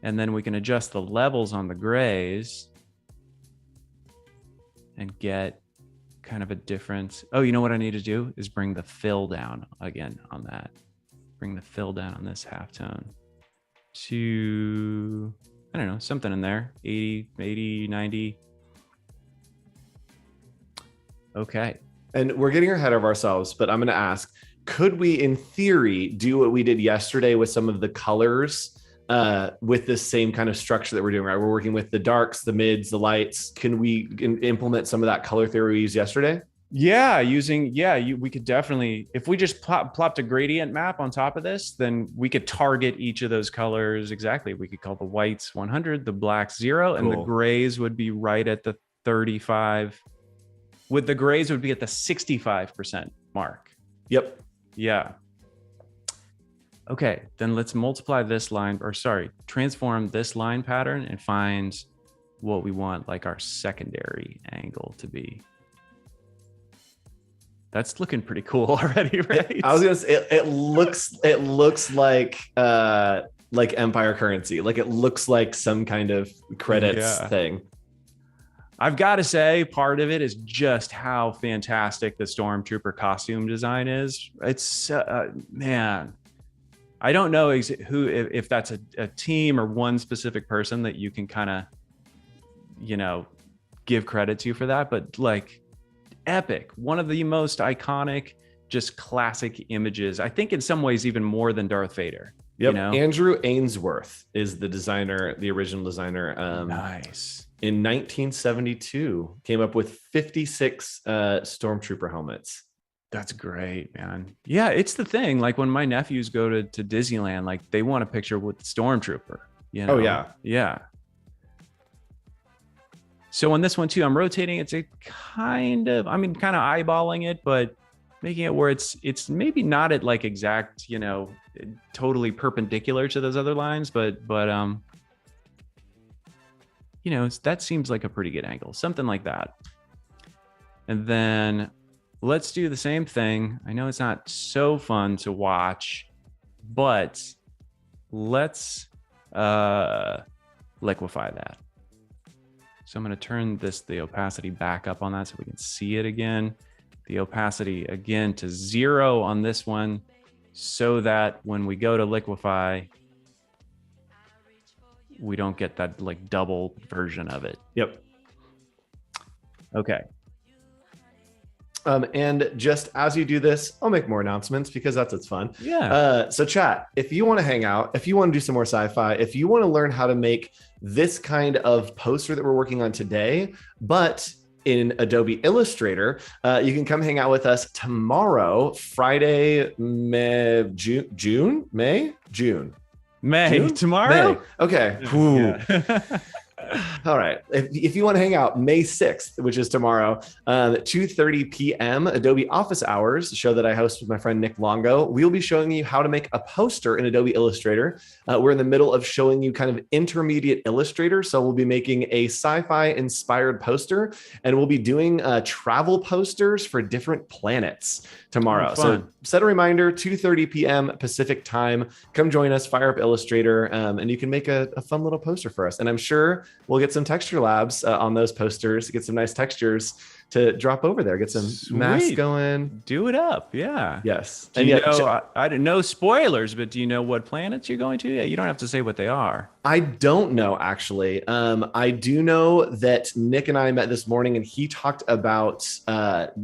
And then we can adjust the levels on the grays and get kind of a difference. Oh, you know what I need to do is bring the fill down again on that. Bring the fill down on this halftone to, I don't know, something in there, 80, 90. Okay. And we're getting ahead of ourselves, but I'm going to ask, could we, in theory, do what we did yesterday with some of the colors with this same kind of structure that we're doing, right? We're working with the darks, the mids, the lights. Can we implement some of that color theory we used yesterday? Yeah, we could definitely, if we just plopped a gradient map on top of this, then we could target each of those colors exactly. We could call the whites 100, the blacks 0, and the grays would be right at the 35. With the grays would be at the 65% mark. Yep. Yeah. Okay, then let's multiply this line, transform this line pattern and find what we want like our secondary angle to be. That's looking pretty cool already, right? I was gonna say it looks like Empire currency. Like it looks like some kind of credits thing. I've got to say, part of it is just how fantastic the Stormtrooper costume design is. It's man, I don't know if that's a team or one specific person that you can kind of, give credit to for that, but like epic, one of the most iconic, just classic images. I think in some ways even more than Darth Vader. Yep. Andrew Ainsworth is the designer, the original designer. Nice. In 1972, came up with 56 Stormtrooper helmets. That's great, man. Yeah, it's the thing. Like when my nephews go to Disneyland, like they want a picture with the Stormtrooper. Oh yeah, yeah. So on this one too, I'm rotating it to kind of eyeballing it, but making it where it's maybe not at like exact, totally perpendicular to those other lines, but that seems like a pretty good angle, something like that. And then let's do the same thing. I know it's not so fun to watch, but let's liquify that. So I'm going to turn the opacity back up on that so we can see it again. The opacity again to 0 on this one, so that when we go to liquify, we don't get that like double version of it. Yep. Okay. And just as you do this, I'll make more announcements because that's what's fun. Yeah. So chat, if you want to hang out, if you want to do some more sci-fi, if you want to learn how to make this kind of poster that we're working on today, but in Adobe Illustrator, you can come hang out with us tomorrow, Friday, June. Tomorrow? May. Okay. Yeah. All right. If you want to hang out, May 6th, which is tomorrow, 2:30 p.m. Adobe Office Hours, the show that I host with my friend Nick Longo. We'll be showing you how to make a poster in Adobe Illustrator. We're in the middle of showing you kind of intermediate Illustrator. So we'll be making a sci-fi inspired poster, and we'll be doing travel posters for different planets tomorrow. So set a reminder, 2:30 p.m. Pacific time. Come join us, fire up Illustrator, and you can make a fun little poster for us. And I'm sure we'll get some Texturelabs on those posters, get some nice textures to drop over there, get some masks going. Do it up. Yeah. Yes. And I didn't know spoilers, but do you know what planets you're going to? Yeah, you don't have to say what they are. I don't know, actually. I do know that Nick and I met this morning and he talked about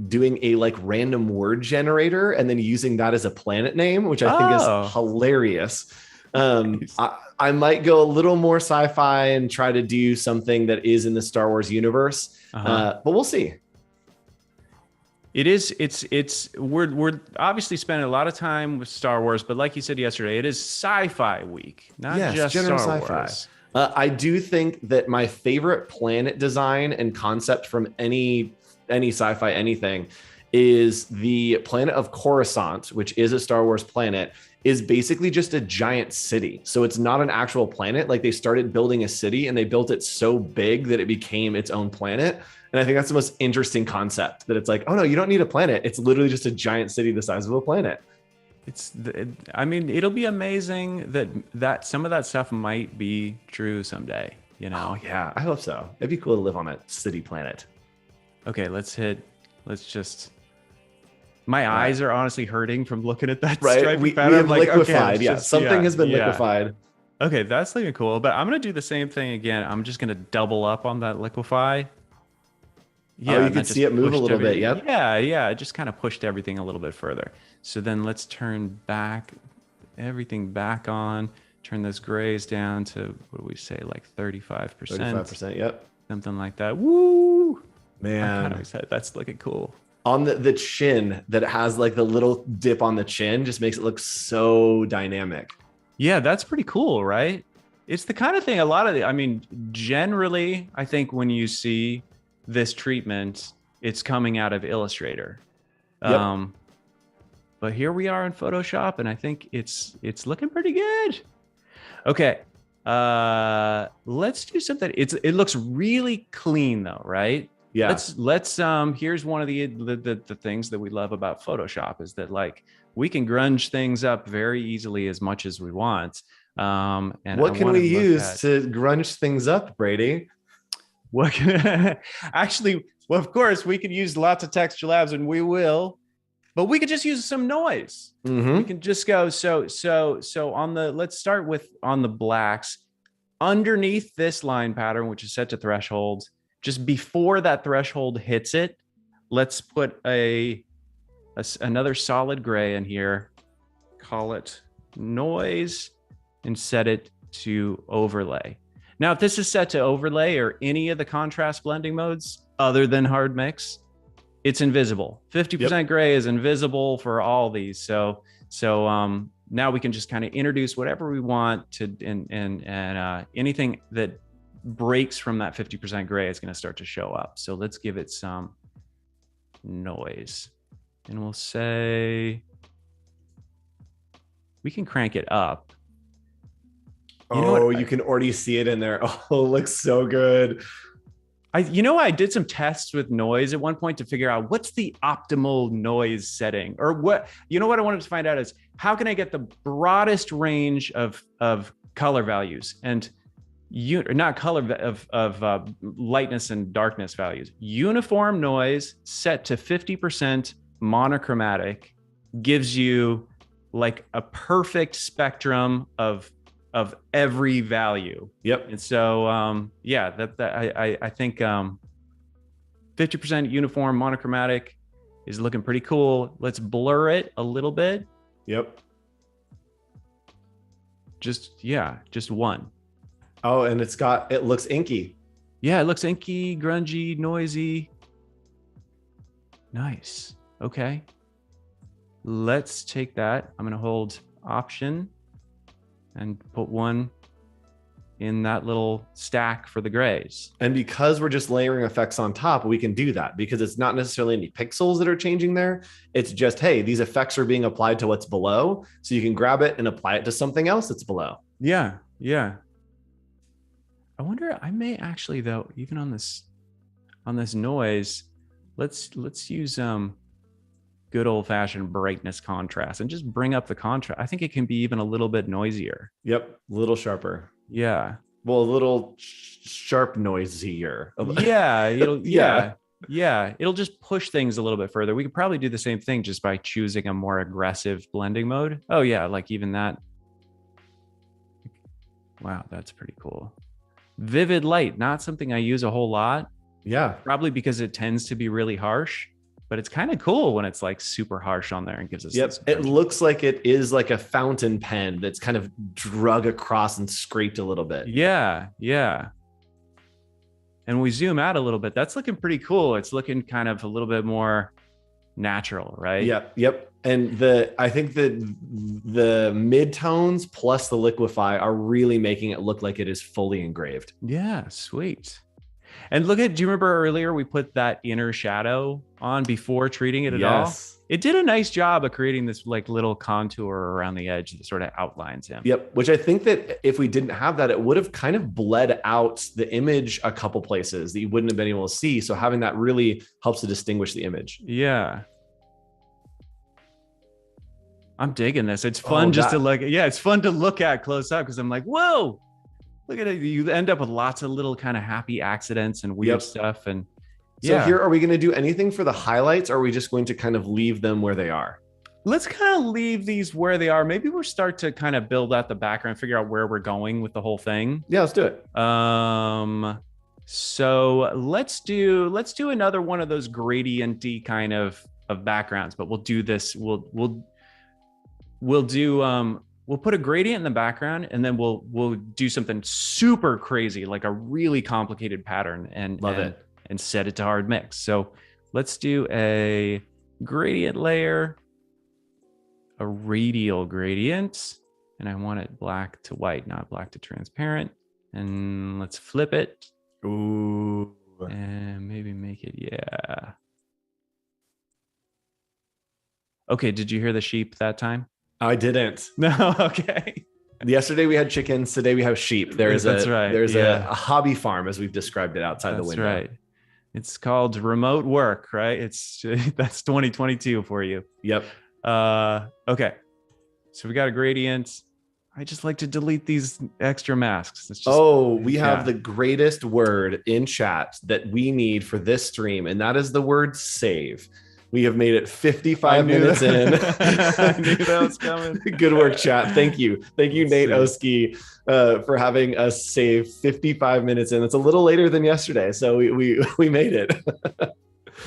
doing a like random word generator and then using that as a planet name, which I think is hilarious. I might go a little more sci-fi and try to do something that is in the Star Wars universe, but we'll see. We're obviously spending a lot of time with Star Wars, but like you said yesterday, it is sci-fi week, not just general Star Wars. I do think that my favorite planet design and concept from any sci-fi anything is the planet of Coruscant, which is a Star Wars planet. is basically just a giant city. So it's not an actual planet. Like they started building a city and they built it so big that it became its own planet. And I think that's the most interesting concept, that it's like, oh no, you don't need a planet. It's literally just a giant city the size of a planet. I mean, it'll be amazing that some of that stuff might be true someday, you know? Oh yeah, I hope so. It'd be cool to live on that city planet. Okay, let's just, my eyes are honestly hurting from looking at that right. stripy We pattern. have like, liquefied. okay, Yeah, something has been yeah. liquefied. Okay, that's looking cool. But I'm gonna do the same thing again. I'm just gonna double up on that liquify. Yeah, oh, you can see it move a little bit. Yep. Yeah. It just kind of pushed everything a little bit further. So then let's turn everything back on. Turn those grays down to, what do we say, like 35%? 35%. Yep. Something like that. Woo! Man, I'm kind of excited. That's looking cool. On the chin, that it has like the little dip on the chin, just makes it look so dynamic. Yeah, that's pretty cool, right? It's the kind of thing generally, I think when you see this treatment, it's coming out of Illustrator. Yep. But here we are in Photoshop, and I think it's looking pretty good. Okay, let's do something. It looks really clean though, right? Yeah. Let's here's one of the things that we love about Photoshop is that like we can grunge things up very easily as much as we want. And what can we use to grunge things up, Brady? What actually, well, of course, we could use lots of Texturelabs, and we will, but we could just use some noise. Mm-hmm. We can just go so on the, let's start with on the blacks underneath this line pattern, which is set to threshold. Just before that threshold hits it, let's put another solid gray in here, call it noise, and set it to overlay. Now, if this is set to overlay or any of the contrast blending modes other than hard mix, it's invisible. 50% gray is invisible for all these. So now we can just kind of introduce whatever we want to, and anything that breaks from that 50% gray is going to start to show up. So let's give it some noise, and we'll say we can crank it up. You can already see it in there. Oh, it looks so good. I did some tests with noise at one point to figure out what's the optimal noise setting, or what I wanted to find out is how can I get the broadest range of color values, and not color of lightness and darkness values. Uniform noise set to 50% monochromatic gives you like a perfect spectrum of every value. Yep. And so I think 50% uniform monochromatic is looking pretty cool. Let's blur it a little bit. Yep. Just one. Oh, and it looks inky. Yeah, it looks inky, grungy, noisy. Nice. Okay. Let's take that. I'm going to hold Option and put one in that little stack for the grays. And because we're just layering effects on top, we can do that because it's not necessarily any pixels that are changing there. It's just, hey, these effects are being applied to what's below. So you can grab it and apply it to something else that's below. Yeah. I wonder, I may actually though, even on this noise, let's use good old-fashioned brightness contrast and just bring up the contrast. I think it can be even a little bit noisier. Yep, a little sharper. Yeah. Well, a little sharp noisier. Yeah, it'll just push things a little bit further. We could probably do the same thing just by choosing a more aggressive blending mode. Oh yeah, like even that. Wow, that's pretty cool. Vivid light, not something I use a whole lot. Yeah. Probably because it tends to be really harsh. But it's kind of cool when it's like super harsh on there and gives us. Yep. It looks like it is like a fountain pen that's kind of drug across and scraped a little bit. Yeah. And we zoom out a little bit. That's looking pretty cool. It's looking kind of a little bit more natural, right? Yep. And I think that the midtones plus the liquify are really making it look like it is fully engraved. Yeah, sweet. And look at, do you remember earlier we put that inner shadow on before treating it at all? Yes. It did a nice job of creating this like little contour around the edge that sort of outlines him. Yep. Which I think that if we didn't have that, it would have kind of bled out the image a couple places that you wouldn't have been able to see. So having that really helps to distinguish the image. Yeah. I'm digging this. It's fun just to look. Yeah, it's fun to look at close up because I'm like, whoa, look at it. You end up with lots of little kind of happy accidents and weird stuff. And so here, are we going to do anything for the highlights? Or are we just going to kind of leave them where they are? Let's kind of leave these where they are. Maybe we'll start to kind of build out the background, figure out where we're going with the whole thing. Yeah, let's do it. So let's do another one of those gradient-y kind of backgrounds, but we'll do this. We'll put a gradient in the background, and then we'll do something super crazy, like a really complicated pattern, and set it to hard mix. So let's do a gradient layer, a radial gradient, and I want it black to white, not black to transparent. And let's flip it. Ooh. And maybe make it, yeah. Okay, did you hear the sheep that time? I didn't. No, okay. Yesterday we had chickens. Today we have sheep. There's a hobby farm, as we've described it, outside the window. That's right. It's called remote work, right? That's 2022 for you. Yep. Okay. So we got a gradient. I just like to delete these extra masks. We have the greatest word in chat that we need for this stream, and that is the word save. We have made it 55 minutes in. I knew that was coming. Good work, chat. Thank you. Thank you, Nate Oski, for having us save 55 minutes in. It's a little later than yesterday, so we made it.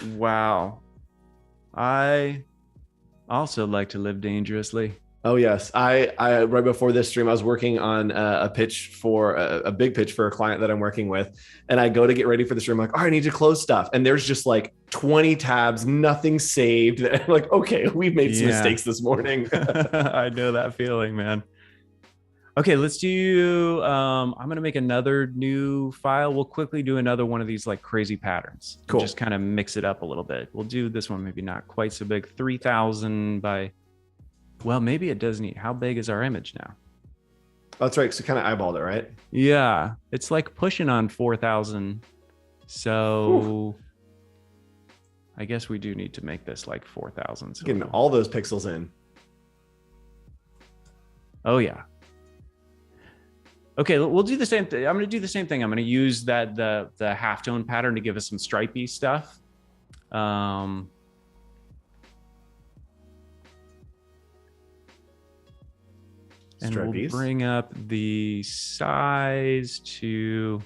Wow. I also like to live dangerously. Oh yes, I right before this stream, I was working on a pitch for a big pitch for a client that I'm working with, and I go to get ready for the stream. I'm like, I need to close stuff, and there's just like 20 tabs, nothing saved. And I'm like, okay, we've made some mistakes this morning. I know that feeling, man. Okay, let's do. I'm gonna make another new file. We'll quickly do another one of these like crazy patterns. Cool. Just kind of mix it up a little bit. We'll do this one, maybe not quite so big. 3,000 by. Well, maybe it does need. How big is our image now? Oh, that's right. So kind of eyeballed it, right? Yeah, it's like pushing on 4,000. So I guess we do need to make this like 4,000. So getting all those pixels in. Oh yeah. Okay, we'll do the same thing. I'm going to do the same thing. I'm going to use that the halftone pattern to give us some stripey stuff. And we'll bring up the size to,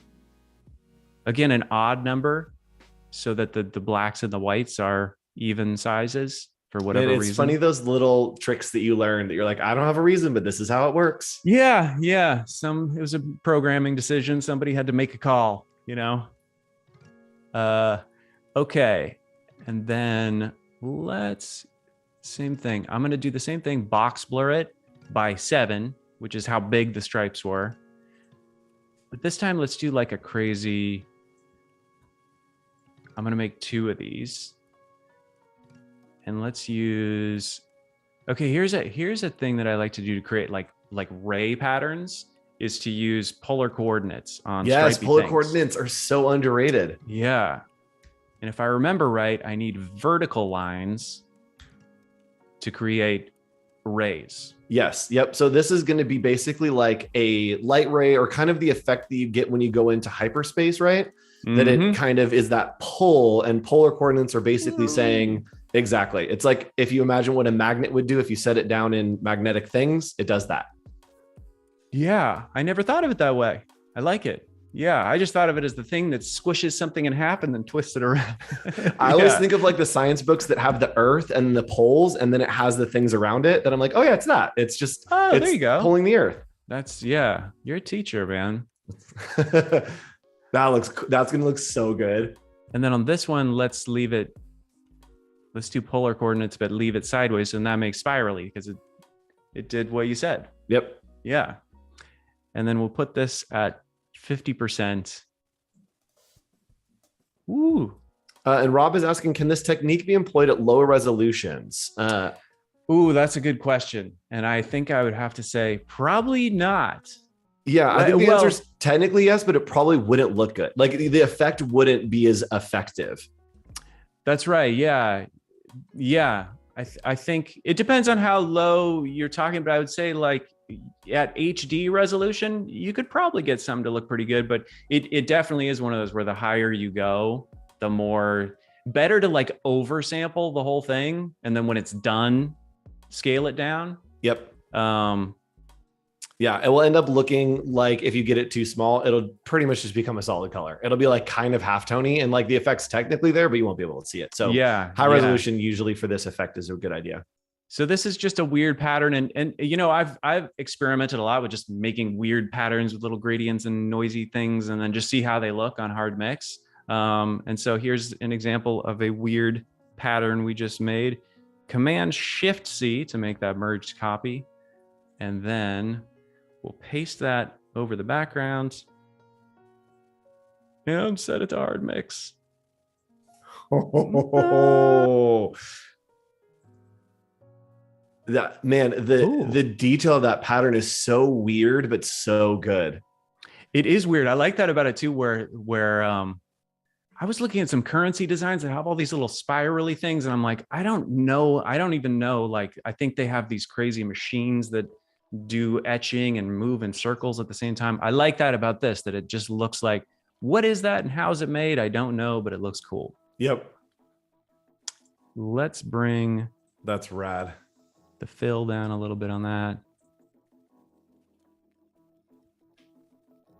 again, an odd number so that the blacks and the whites are even sizes for whatever reason. It's funny, those little tricks that you learn that you're like, I don't have a reason, but this is how it works. Yeah. It was a programming decision. Somebody had to make a call, you know? Okay. And then same thing. I'm going to do the same thing, box blur it by 7, which is how big the stripes were. But this time, let's do like a crazy. I'm going to make 2 of these. And let's use. Okay, here's a thing that I like to do to create like ray patterns is to use polar coordinates on Yes, stripey polar things. coordinates are so underrated. Yeah. And if I remember right, I need vertical lines to create rays. Yes. Yep. So this is going to be basically like a light ray, or kind of the effect that you get when you go into hyperspace, right? Mm-hmm. That it kind of is that pull, and polar coordinates are basically saying exactly. It's like if you imagine what a magnet would do if you set it down in magnetic things, it does that. Yeah. I never thought of it that way. I like it. Yeah, I just thought of it as the thing that squishes something in half and then twists it around. I always think of like the science books that have the earth and the poles, and then it has the things around it that I'm like, oh yeah, it's that. It's just, there you go, pulling the earth. You're a teacher, man. That's going to look so good. And then on this one, let's do polar coordinates, but leave it sideways. And that makes spirally because it did what you said. Yep. Yeah. And then we'll put this at 50%. Ooh. And Rob is asking, can this technique be employed at lower resolutions? Ooh, that's a good question. And I think I would have to say probably not. Yeah, I think the answer is technically yes, but it probably wouldn't look good. Like the effect wouldn't be as effective. That's right. Yeah. Yeah. I think it depends on how low you're talking, but I would say like at HD resolution, you could probably get some to look pretty good, but it definitely is one of those where the higher you go, the more better to like oversample the whole thing. And then when it's done, scale it down. Yep. Yeah, it will end up looking like if you get it too small, it'll pretty much just become a solid color. It'll be like kind of halftony and like the effect's technically there, but you won't be able to see it. So yeah, high resolution usually for this effect is a good idea. So this is just a weird pattern. And you know, I've experimented a lot with just making weird patterns with little gradients and noisy things and then just see how they look on hard mix. And so here's an example of a weird pattern we just made. Command Shift C to make that merged copy. And then we'll paste that over the background and set it to hard mix. Oh, that man, the detail of that pattern is so weird, but so good. It is weird. I like that about it too, where I was looking at some currency designs that have all these little spirally things. And I'm like, I don't know. I don't even know. Like, I think they have these crazy machines that do etching and move in circles at the same time. I like that about this, that it just looks like, what is that and how is it made? I don't know, but it looks cool. Yep. Let's bring that's rad. The fill down a little bit on that.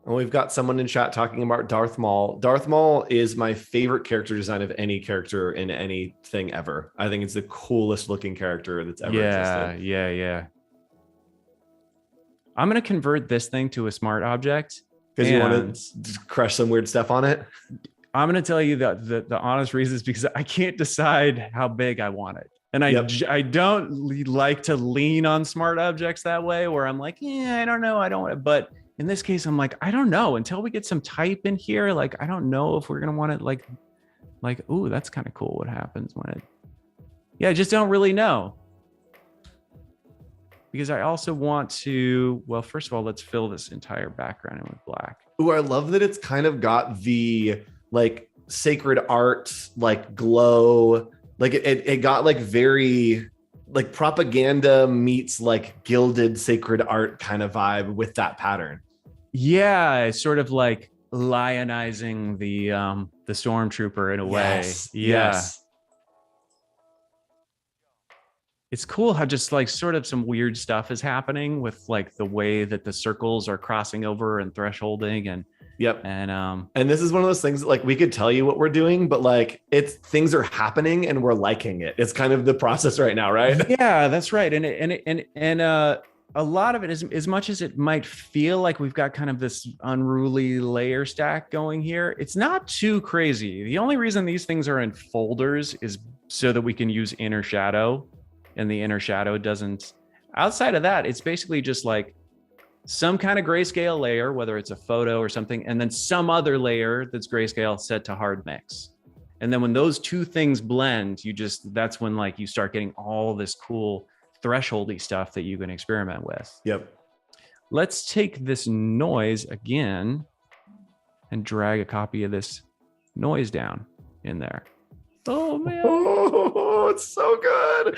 And we've got someone in chat talking about Darth Maul. Darth Maul is my favorite character design of any character in anything ever. I think it's the coolest looking character that's ever existed. Yeah. I'm going to convert this thing to a smart object. Because you want to crush some weird stuff on it? I'm going to tell you the honest reason is because I can't decide how big I want it. And I don't like to lean on smart objects that way where I'm like, yeah, I don't know. I don't want it. But in this case, I'm like, I don't know until we get some type in here. Like, I don't know if we're going to want it like, ooh, that's kind of cool. What happens when I just don't really know. Because I also want to, well, first of all, let's fill this entire background in with black. Ooh, I love that it's kind of got the like sacred art, like glow. Like it got like very like propaganda meets like gilded sacred art kind of vibe with that pattern. Yeah, it's sort of like lionizing the Stormtrooper in a way. Yes. It's cool how just like sort of some weird stuff is happening with like the way that the circles are crossing over and thresholding and and this is one of those things that, like, we could tell you what we're doing, but like things are happening and we're liking it. It's kind of the process right now, right? Yeah, that's right. And a lot of it is, as much as it might feel like we've got kind of this unruly layer stack going here, it's not too crazy. The only reason these things are in folders is so that we can use inner shadow, and the inner shadow doesn't. Outside of that, it's basically just like some kind of grayscale layer, whether it's a photo or something, and then some other layer that's grayscale set to hard mix. And then when those two things blend, that's when like you start getting all this cool thresholdy stuff that you can experiment with. Yep. Let's take this noise again and drag a copy of this noise down in there. Oh man. Oh, it's so good.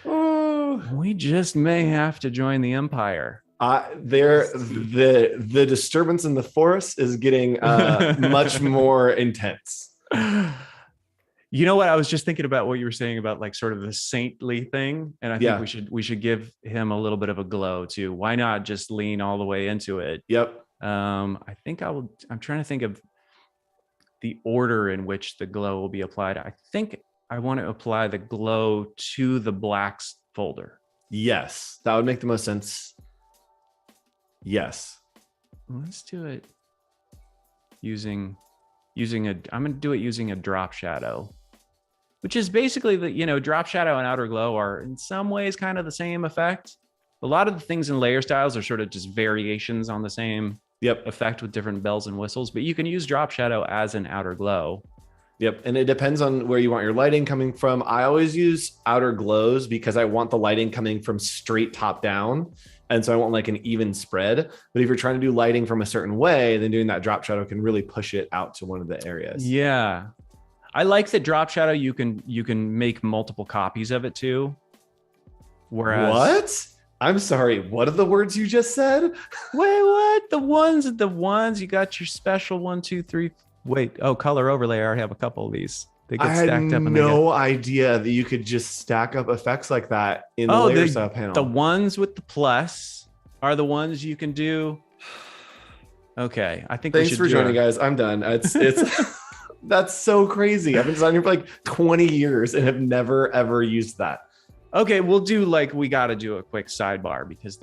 Oh, we just may have to join the Empire. The disturbance in the force is getting much more intense. You know what? I was just thinking about what you were saying about like sort of the saintly thing. And I think we should give him a little bit of a glow too. Why not just lean all the way into it? Yep. I'm trying to think of the order in which the glow will be applied. I think I want to apply the glow to the blacks folder. Yes, that would make the most sense. Yes. Let's do it using I'm going to do it using a drop shadow, which is basically drop shadow and outer glow are in some ways kind of the same effect. A lot of the things in layer styles are sort of just variations on the same effect with different bells and whistles, but you can use drop shadow as an outer glow. Yep. And it depends on where you want your lighting coming from. I always use outer glows because I want the lighting coming from straight top down. And so I want like an even spread. But if you're trying to do lighting from a certain way, then doing that drop shadow can really push it out to one of the areas. Yeah. I like the drop shadow. You can make multiple copies of it too. Whereas what? I'm sorry. What are the words you just said? Wait, what? The ones you got your special 1, 2, 3. Wait, color overlay. I already have a couple of these. They get stacked up. I had no idea that you could just stack up effects like that in the layer style panel. The ones with the plus are the ones you can do. Okay, I think. Thanks for joining, guys. I'm done. It's that's so crazy. I've been designing for like 20 years and have never ever used that. Okay, we'll do we got to do a quick sidebar because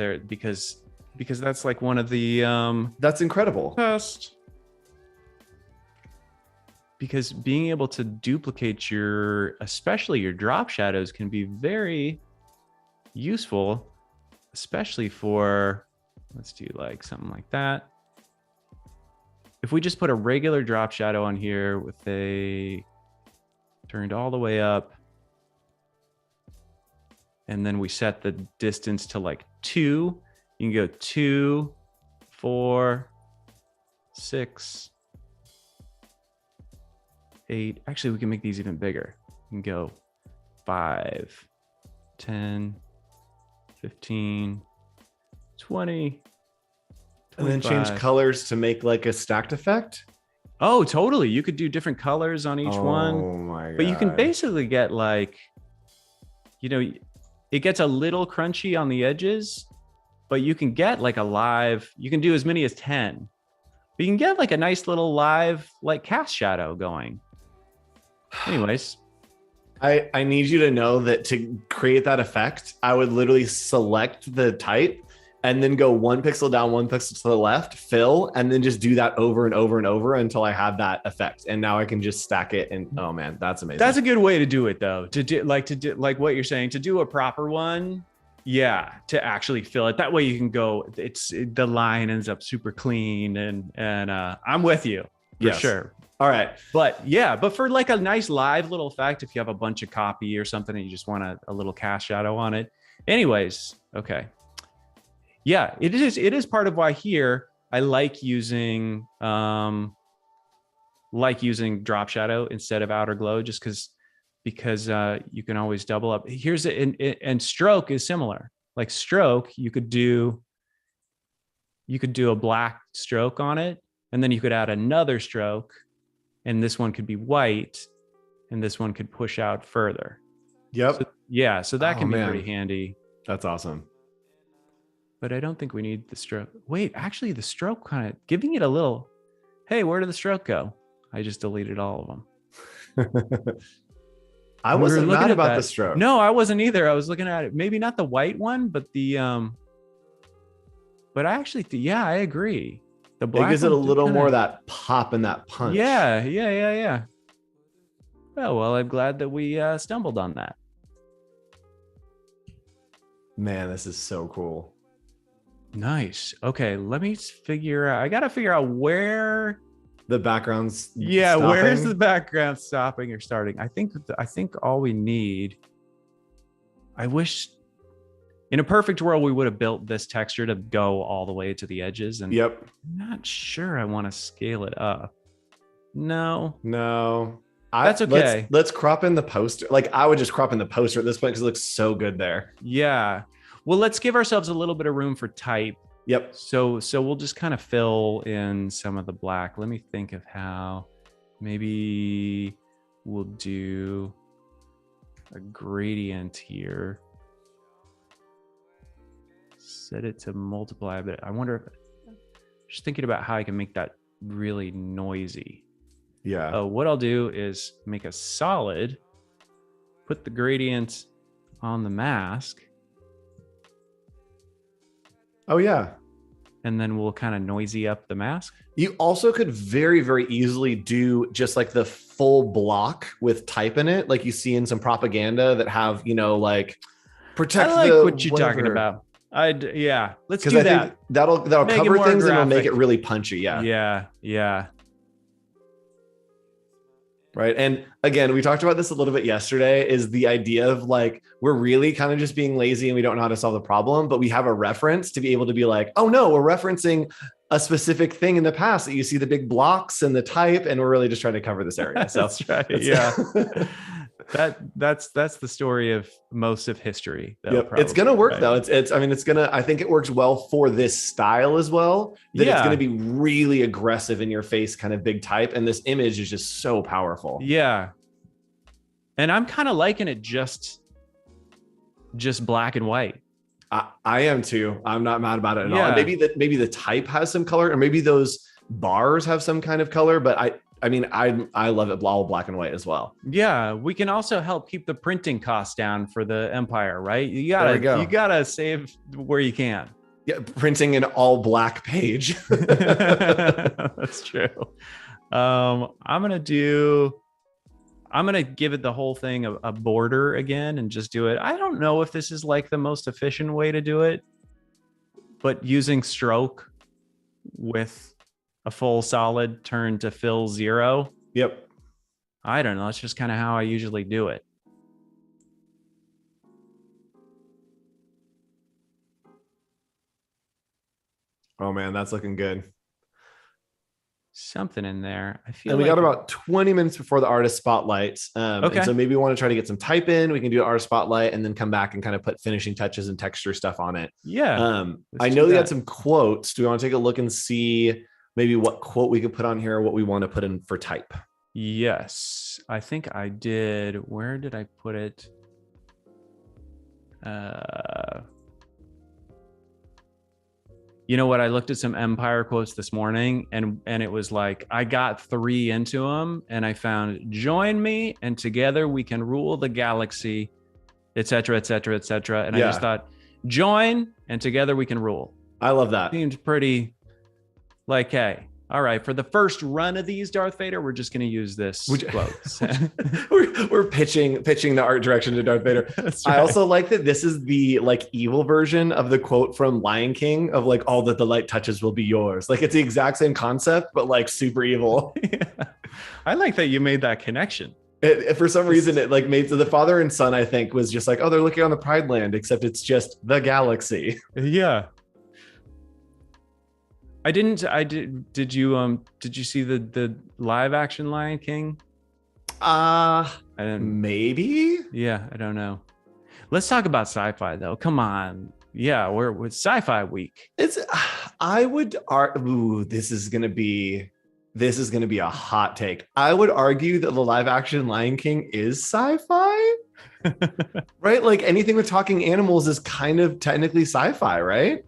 that's like one of the that's incredible. Because being able to duplicate especially your drop shadows can be very useful, especially for, let's do like something like that. If we just put a regular drop shadow on here with turned all the way up, and then we set the distance to like 2, you can go 2, 4, 6, 8. Actually, we can make these even bigger. We can go 5, 10, 15, 20. 25. And then change colors to make like a stacked effect. Oh, totally. You could do different colors on each one. Oh my God. But you can basically get like, it gets a little crunchy on the edges, but you can get like you can do as many as 10. But you can get like a nice little live like cast shadow going. Anyways, I need you to know that to create that effect, I would literally select the type and then go 1 pixel down, 1 pixel to the left, fill, and then just do that over and over and over until I have that effect. And now I can just stack it. And oh man, that's amazing. That's a good way to do it though. To do like what you're saying, to do a proper one. Yeah, to actually fill it. That way you can go, the line ends up super clean and I'm with you for sure. All right. But for like a nice live little effect, if you have a bunch of copy or something and you just want a little cast shadow on it. Anyways, okay. Yeah, it is part of why here I like using drop shadow instead of outer glow, just because you can always double up. Here's it, and stroke is similar. Like stroke, you could do a black stroke on it, and then you could add another stroke, and this one could be white, and this one could push out further. Yep. So that can be pretty handy. That's awesome. But I don't think we need the stroke. Wait, actually the stroke kind of giving it a little, hey, where did the stroke go? I just deleted all of them. I wasn't mad about the stroke. No, I wasn't either. I was looking at it. Maybe not the white one, but but I actually, I agree. The black it gives it a little more of that pop and that punch. Yeah. Oh, well, I'm glad that we stumbled on that. Man, this is so cool. Nice. Okay, let me figure out. I got to figure out where the background's stopping. Where's the background stopping or starting? I think all we need. I wish in a perfect world we would have built this texture to go all the way to the edges, and I'm not sure I want to scale it up. No. That's okay. Let's crop in the poster. Like I would just crop in the poster at this point because it looks so good there. Yeah. Well, let's give ourselves a little bit of room for type. Yep. So we'll just kind of fill in some of the black. Let me think of how maybe we'll do a gradient here. Set it to multiply, but I wonder if, just thinking about how I can make that really noisy. Yeah. What I'll do is make a solid, put the gradient on the mask. Oh, yeah. And then we'll kind of noisy up the mask. You also could very, very easily do just like the full block with type in it, like you see in some propaganda that have, like protect. I like what you're talking about. Let's do that. That'll cover things and it'll make it really punchy. Yeah. Yeah. Right. And again, we talked about this a little bit yesterday, is the idea of like, we're really kind of just being lazy and we don't know how to solve the problem, but we have a reference to be able to be like, oh no, we're referencing a specific thing in the past that you see the big blocks and the type, and we're really just trying to cover this area. So that's right. Yeah. That's the story of most of history. Yep. It's going to work though. I think it works well for this style as well, that it's going to be really aggressive in your face, kind of big type. And this image is just so powerful. Yeah. And I'm kind of liking it just black and white. I am too. I'm not mad about it at all. And maybe the type has some color, or maybe those bars have some kind of color, but I love it all black and white as well. Yeah, we can also help keep the printing costs down for the Empire, right? You gotta save where you can. Yeah, printing an all black page. That's true. I'm gonna give it the whole thing a border again and just do it. I don't know if this is like the most efficient way to do it, but using stroke with a full solid turn to fill 0. Yep. I don't know. That's just kind of how I usually do it. Oh man, that's looking good. Something in there. I feel. And we got about 20 minutes before the artist spotlight. Okay. And so maybe we want to try to get some type in. We can do artist spotlight and then come back and kind of put finishing touches and texture stuff on it. Yeah. I know we had some quotes. Do we want to take a look and see maybe what quote we could put on here, what we want to put in for type? Yes, I think I did. Where did I put it? You know what? I looked at some Empire quotes this morning, and it was like, I got 3 into them, and I found "join me, and together we can rule the galaxy," etc., etc., etc. And I just thought, join, and together we can rule. I love that. Seemed pretty. Like, hey, all right, for the first run of these Darth Vader, we're just going to use this quote. we're pitching the art direction to Darth Vader. Right. I also like that this is the like evil version of the quote from Lion King of like, all that the light touches will be yours. Like, it's the exact same concept, but like super evil. Yeah. I like that you made that connection. For some reason, it like made, so the father and son, I think, was just like, oh, they're looking on the Pride Land, except it's just the galaxy. Yeah. Did you see the live action Lion King? Maybe. Yeah, I don't know. Let's talk about sci-fi though. Come on. Yeah, we're with sci-fi week. This is gonna be a hot take. I would argue that the live action Lion King is sci-fi. Right? Like, anything with talking animals is kind of technically sci-fi, right?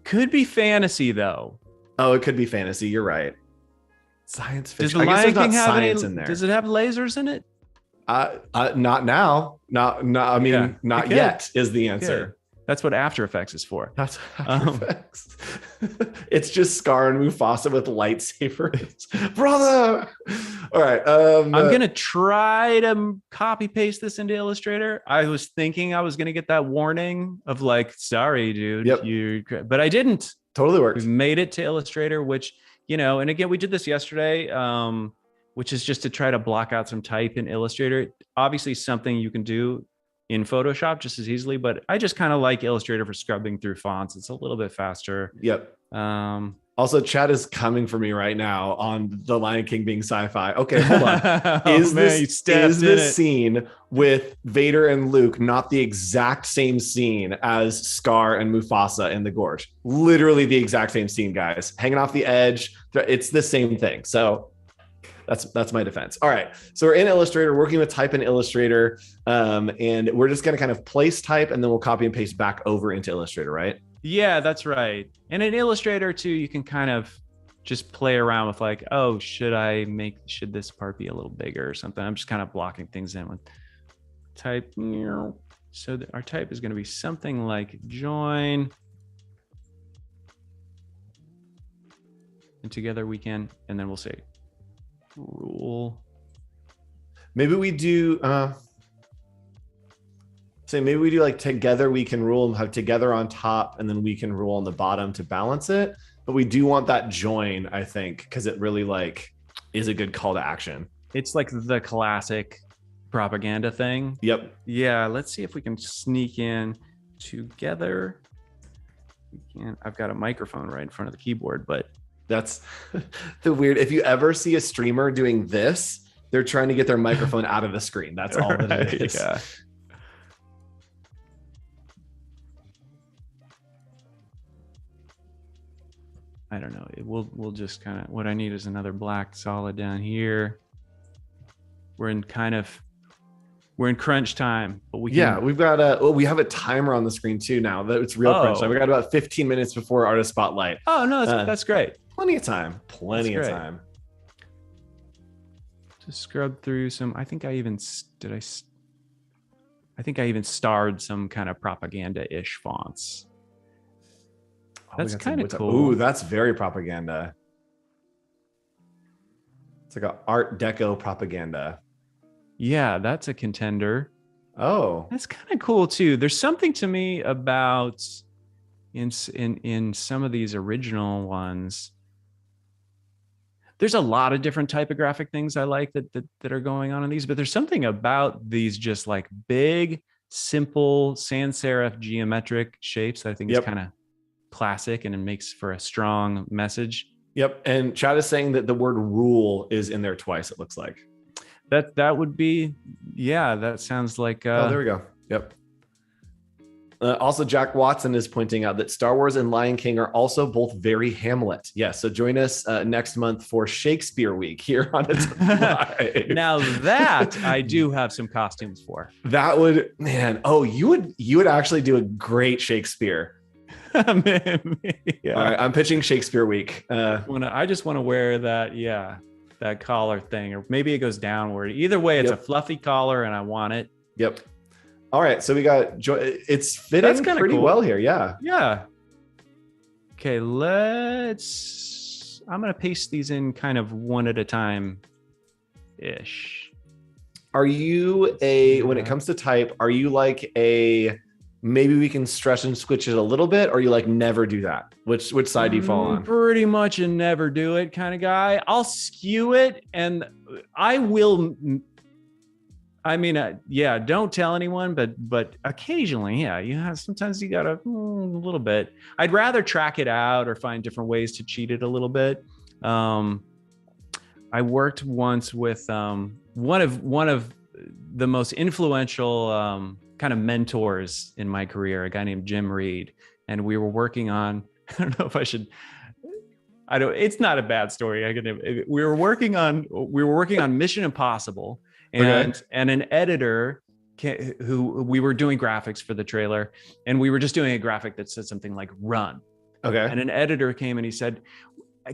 Could be fantasy though. Oh, it could be fantasy. You're right. Science fiction. Does the Lion King have science in there? Does it have lasers in it? Not now. Not yet is the answer. That's what After Effects is for. That's After Effects. It's just Scar and Mufasa with lightsabers. Brother! All right. I'm going to try to copy paste this into Illustrator. I was thinking I was going to get that warning of like, sorry, dude. Yep. But I didn't. Totally works. We made it to Illustrator, which, and again, we did this yesterday, which is just to try to block out some type in Illustrator. Obviously, something you can do in Photoshop just as easily, but I just kind of like Illustrator for scrubbing through fonts. It's a little bit faster. Yep. Also, Chad is coming for me right now on the Lion King being sci-fi. Okay, hold on. Is this scene with Vader and Luke not the exact same scene as Scar and Mufasa in the gorge? Literally the exact same scene, guys. Hanging off the edge. It's the same thing. So that's my defense. All right. So we're in Illustrator, working with type in Illustrator, and we're just going to kind of place type, and then we'll copy and paste back over into Illustrator, right? Yeah, that's right. And in Illustrator too, you can kind of just play around with like, oh, should this part be a little bigger or something? I'm just kind of blocking things in with type. So our type is going to be something like join. And together we can, and then we'll say rule. Maybe we do maybe we do like together we can rule and have together on top, and then we can rule on the bottom to balance it. But we do want that join, I think, because it really like is a good call to action. It's like the classic propaganda thing. Yep. Yeah, let's see if we can sneak in together. I've got a microphone right in front of the keyboard, but that's the weird. If you ever see a streamer doing this, they're trying to get their microphone out of the screen. That's all that it is. Yeah. I don't know. We'll just kind of, what I need is another black solid down here. We're in crunch time, but we can, we've got we have a timer on the screen too now that it's real crunch time. We got about 15 minutes before artist spotlight. Oh no, that's great. Plenty of time. Plenty of time. To scrub through some. I think I even starred some kind of propaganda-ish fonts. That's kind of cool. Ooh, that's very propaganda. It's like an Art Deco propaganda. Yeah, that's a contender. Oh, that's kind of cool too. There's something to me about in some of these original ones. There's a lot of different typographic things I like that are going on in these, but there's something about these just like big, simple sans serif geometric shapes that I think is kind of classic, and it makes for a strong message. Yep. And chat is saying that the word rule is in there twice, it looks like. That would be, yeah, that sounds like oh, there we go. Yep. Also, Jack Watson is pointing out that Star Wars and Lion King are also both very Hamlet. Yes, so join us next month for Shakespeare Week here on It's Now that I do have some costumes for. That would, man. Oh, you would actually do a great Shakespeare. Yeah. All right, I'm pitching Shakespeare Week. I just want to wear that collar thing, or maybe it goes downward. Either way, it's a fluffy collar, and I want it. Yep. All right, so we got it's fitting pretty well here. Yeah. Okay, I'm gonna paste these in kind of one at a time ish. Are you when it comes to type, are you like maybe we can stretch and switch it a little bit, or you like never do that? Which side do you fall on? Pretty much a never do it kind of guy. I'll skew it, and I will. I mean, don't tell anyone, but occasionally, sometimes you gotta a little bit. I'd rather track it out or find different ways to cheat it a little bit. I worked once with one of the most influential kind of mentors in my career, a guy named Jim Reed, and we were working on. I don't know if I should. It's not a bad story. We were working on Mission Impossible. And an editor who we were doing graphics for the trailer, and we were just doing a graphic that said something like run. Okay. And an editor came and he said,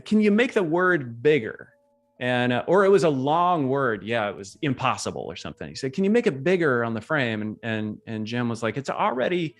"Can you make the word bigger?" And or it was a long word. Yeah, it was impossible or something. He said, "Can you make it bigger on the frame?" And Jim was like, It's already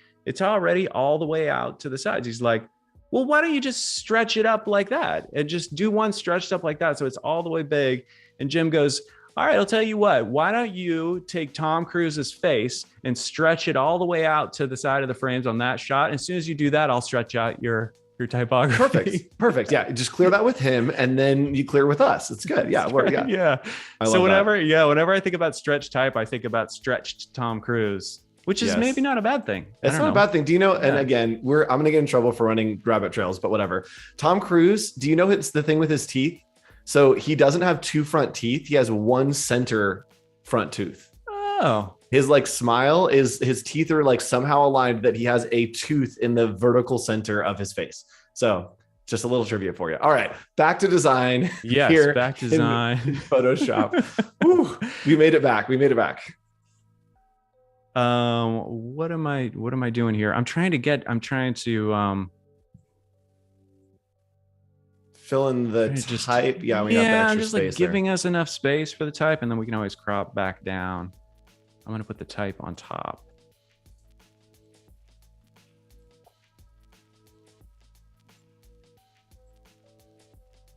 all the way out to the sides." He's like, "Well, why don't you just stretch it up like that and just do one stretched up like that so it's all the way big?" And Jim goes, "All right, I'll tell you what, why don't you take Tom Cruise's face and stretch it all the way out to the side of the frames on that shot. And as soon as you do that, I'll stretch out your typography." Perfect. Yeah. Just clear that with him, and then you clear with us. It's good. Yeah. So whenever I think about stretch type, I think about stretched Tom Cruise, which is maybe not a bad thing. It's not a bad thing. Do you know, and again, I'm going to get in trouble for running rabbit trails, but whatever. Tom Cruise, do you know it's the thing with his teeth? So he doesn't have two front teeth. He has one center front tooth. Oh. His like smile is, his teeth are like somehow aligned that he has a tooth in the vertical center of his face. So just a little trivia for you. All right, back to design. Yes, here back to design. Photoshop. Woo, we made it back. What am I doing here? I'm trying to fill in the type. Yeah, we got the extra I'm just space like giving us enough space for the type, and then we can always crop back down. I'm gonna put the type on top.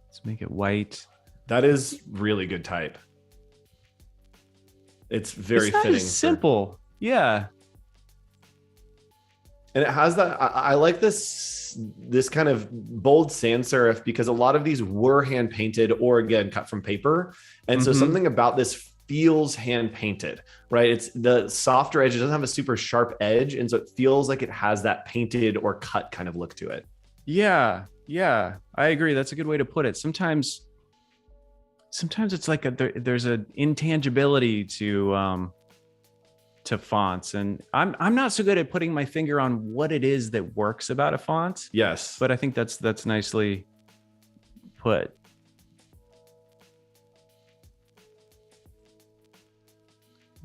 Let's make it white. That is really good type. It's very fitting. Simple. Yeah. And it has that. I like this kind of bold sans serif because a lot of these were hand painted or again cut from paper, and so something about this feels hand painted, right? It's the softer edge. It doesn't have a super sharp edge, and so it feels like it has that painted or cut kind of look to it. Yeah, I agree. That's a good way to put it. Sometimes it's like there's an intangibility to fonts, and I'm not so good at putting my finger on what it is that works about a font. Yes, but I think that's nicely put.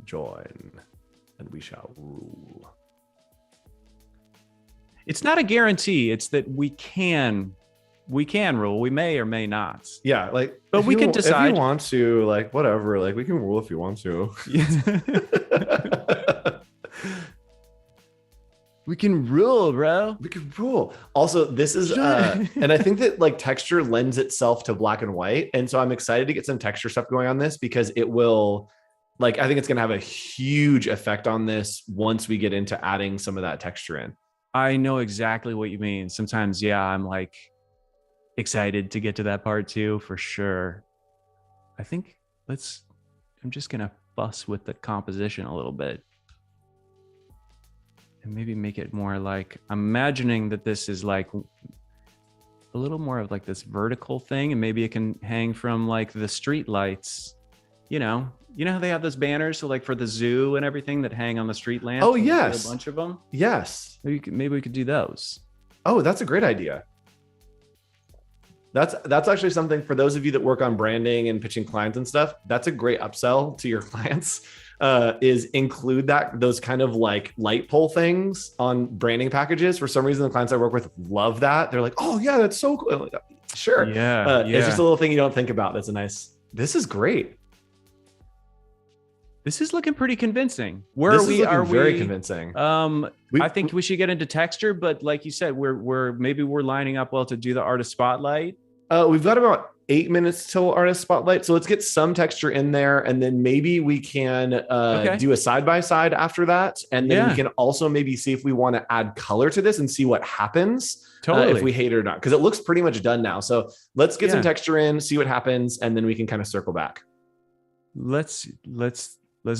Join, and we shall rule. It's not a guarantee. It's that we can rule. We may or may not. Yeah, like, but we can decide if you want to, like, whatever. Like, we can rule if you want to. We can rule, bro. We can rule. Also, this is and I think that like texture lends itself to black and white, and so I'm excited to get some texture stuff going on this because it will, like, I think it's going to have a huge effect on this once we get into adding some of that texture in. I know exactly what you mean. Sometimes, yeah, I'm like excited to get to that part too, for sure. I think I'm just going to fuss with the composition a little bit and maybe make it more like, I'm imagining that this is like a little more of like this vertical thing, and maybe it can hang from like the street lights, you know how they have those banners, so like for the zoo and everything that hang on the street lamp. Oh yes, a bunch of them. Yes, maybe we could do those. Oh, that's a great idea. That's actually something for those of you that work on branding and pitching clients and stuff. That's a great upsell to your clients. Is include those kind of like light pole things on branding packages. For some reason, the clients I work with love that. They're like, "Oh yeah, that's so cool." Like, sure, yeah. It's just a little thing you don't think about. That's a nice. This is great. This is looking pretty convincing. Are we very convincing? I think we should get into texture, but like you said, we're lining up well to do the artist spotlight. We've got about 8 minutes till artist spotlight, so let's get some texture in there, and then maybe we can do a side by side after that, and then we can also maybe see if we want to add color to this and see what happens. Totally, if we hate it or not, because it looks pretty much done now. So let's get some texture in, see what happens, and then we can kind of circle back. Let's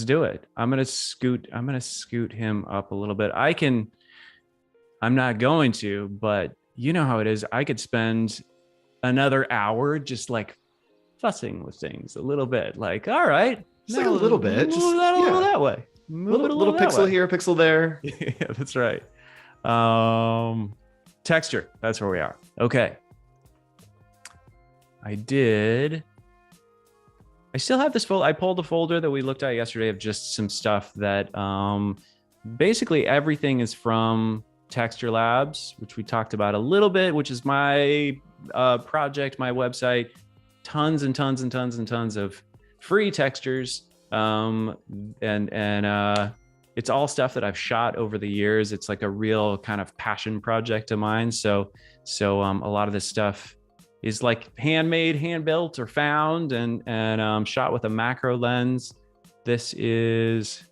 do it. I'm gonna scoot him up a little bit. I'm not going to, but you know how it is. I could spend another hour just like fussing with things a little bit. Like, all right, just like a little bit, just move that a little that way. Little pixel here, pixel there. Yeah, that's right. Texture. That's where we are. Okay. I still have this folder. I pulled a folder that we looked at yesterday of just some stuff that basically everything is from Texturelabs, which we talked about a little bit, which is my project, my website. Tons and tons and tons and tons of free textures. And it's all stuff that I've shot over the years. It's like a real kind of passion project of mine. So a lot of this stuff is like handmade, hand built, or found, and shot with a macro lens. This is,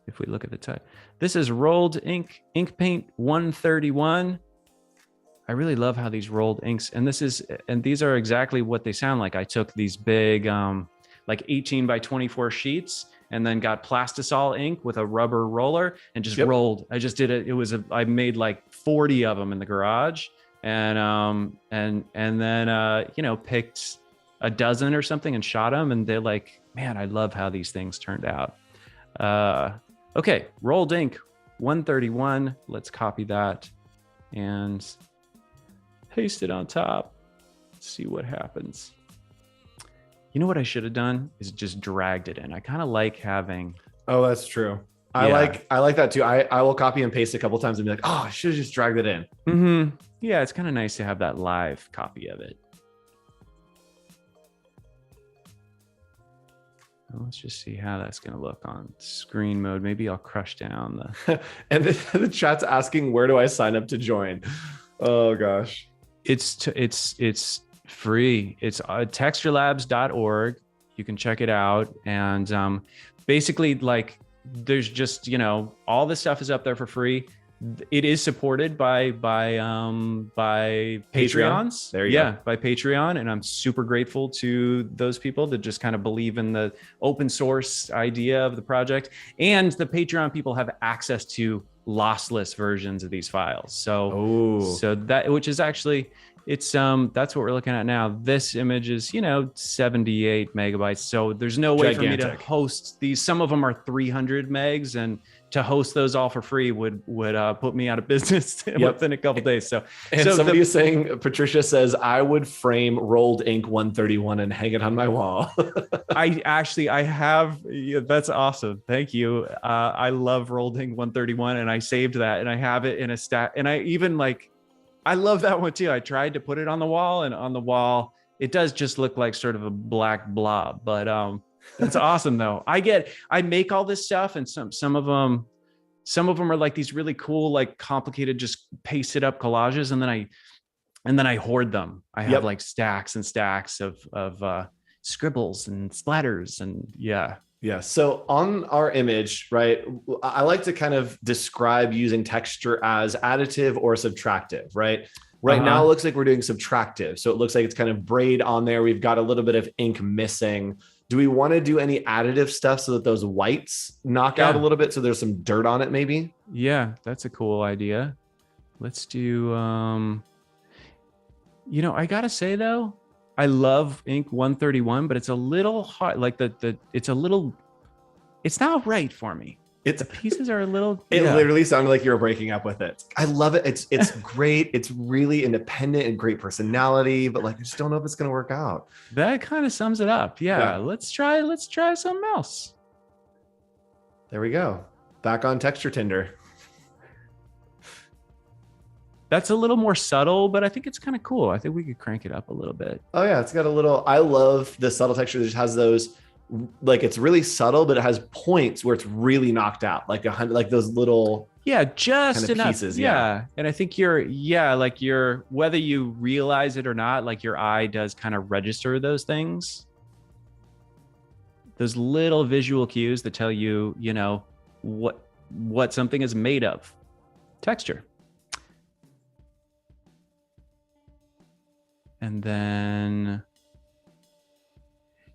if we look at the type, this is rolled ink paint 131. I really love how these rolled inks, and these are exactly what they sound like. I took these big, like 18 by 24 sheets, and then got plastisol ink with a rubber roller and just rolled. I just did it. I made like 40 of them in the garage. And then picked a dozen or something and shot them, and they're like, man, I love how these things turned out. Okay, rolled ink 131. Let's copy that and paste it on top. See what happens. You know what I should have done is just dragged it in. I kind of like having. Oh, that's true. I like that too. I will copy and paste a couple times and be like, oh, I should have just dragged it in. Mm-hmm. Yeah, it's kind of nice to have that live copy of it. Let's just see how that's going to look on screen mode. Maybe I'll crush down the. And the chat's asking, where do I sign up to join? Oh gosh, it's free. It's texturelabs.org. You can check it out, and basically, like, there's just all this stuff is up there for free. It is supported by Patreons. There you go. By Patreon, and I'm super grateful to those people that just kind of believe in the open source idea of the project. And the Patreon people have access to lossless versions of these files. So that, which is actually, it's that's what we're looking at now. This image is 78 megabytes, so there's no way for me to host these. Some of them are 300 megs, and to host those all for free would put me out of business within a couple days. So somebody is saying, Patricia says, I would frame rolled ink 131 and hang it on my wall. I have. That's awesome. Thank you. I love rolled ink 131, and I saved that, and I have it in a stack, and I even I love that one too. I tried to put it on the wall, and on the wall, it does just look like sort of a black blob, but that's awesome though. I make all this stuff, and some of them are like these really cool, like complicated, just pasted up collages. And then I hoard them. I have like stacks and stacks of scribbles and splatters, and yeah. So on our image, right, I like to kind of describe using texture as additive or subtractive, right? Right now, it looks like we're doing subtractive. So it looks like it's kind of braid on there. We've got a little bit of ink missing. Do we want to do any additive stuff so that those whites knock out a little bit, so there's some dirt on it maybe? Yeah, that's a cool idea. Let's do, I got to say though, I love ink 131, but it's a little hot. Like it's not right for me. The pieces are a little. It literally sounded like you were breaking up with it. I love it. It's great. It's really independent and great personality, but I just don't know if it's going to work out. That kind of sums it up. Yeah. Let's try something else. There we go. Back on texture Tinder. That's a little more subtle, but I think it's kind of cool. I think we could crank it up a little bit. Oh yeah, it's got a little. I love the subtle texture that just has those. It's really subtle, but it has points where it's really knocked out, like those little just kind of enough pieces. And I think whether you realize it or not, your eye does kind of register those things, those little visual cues that tell you what something is made of. Texture. And then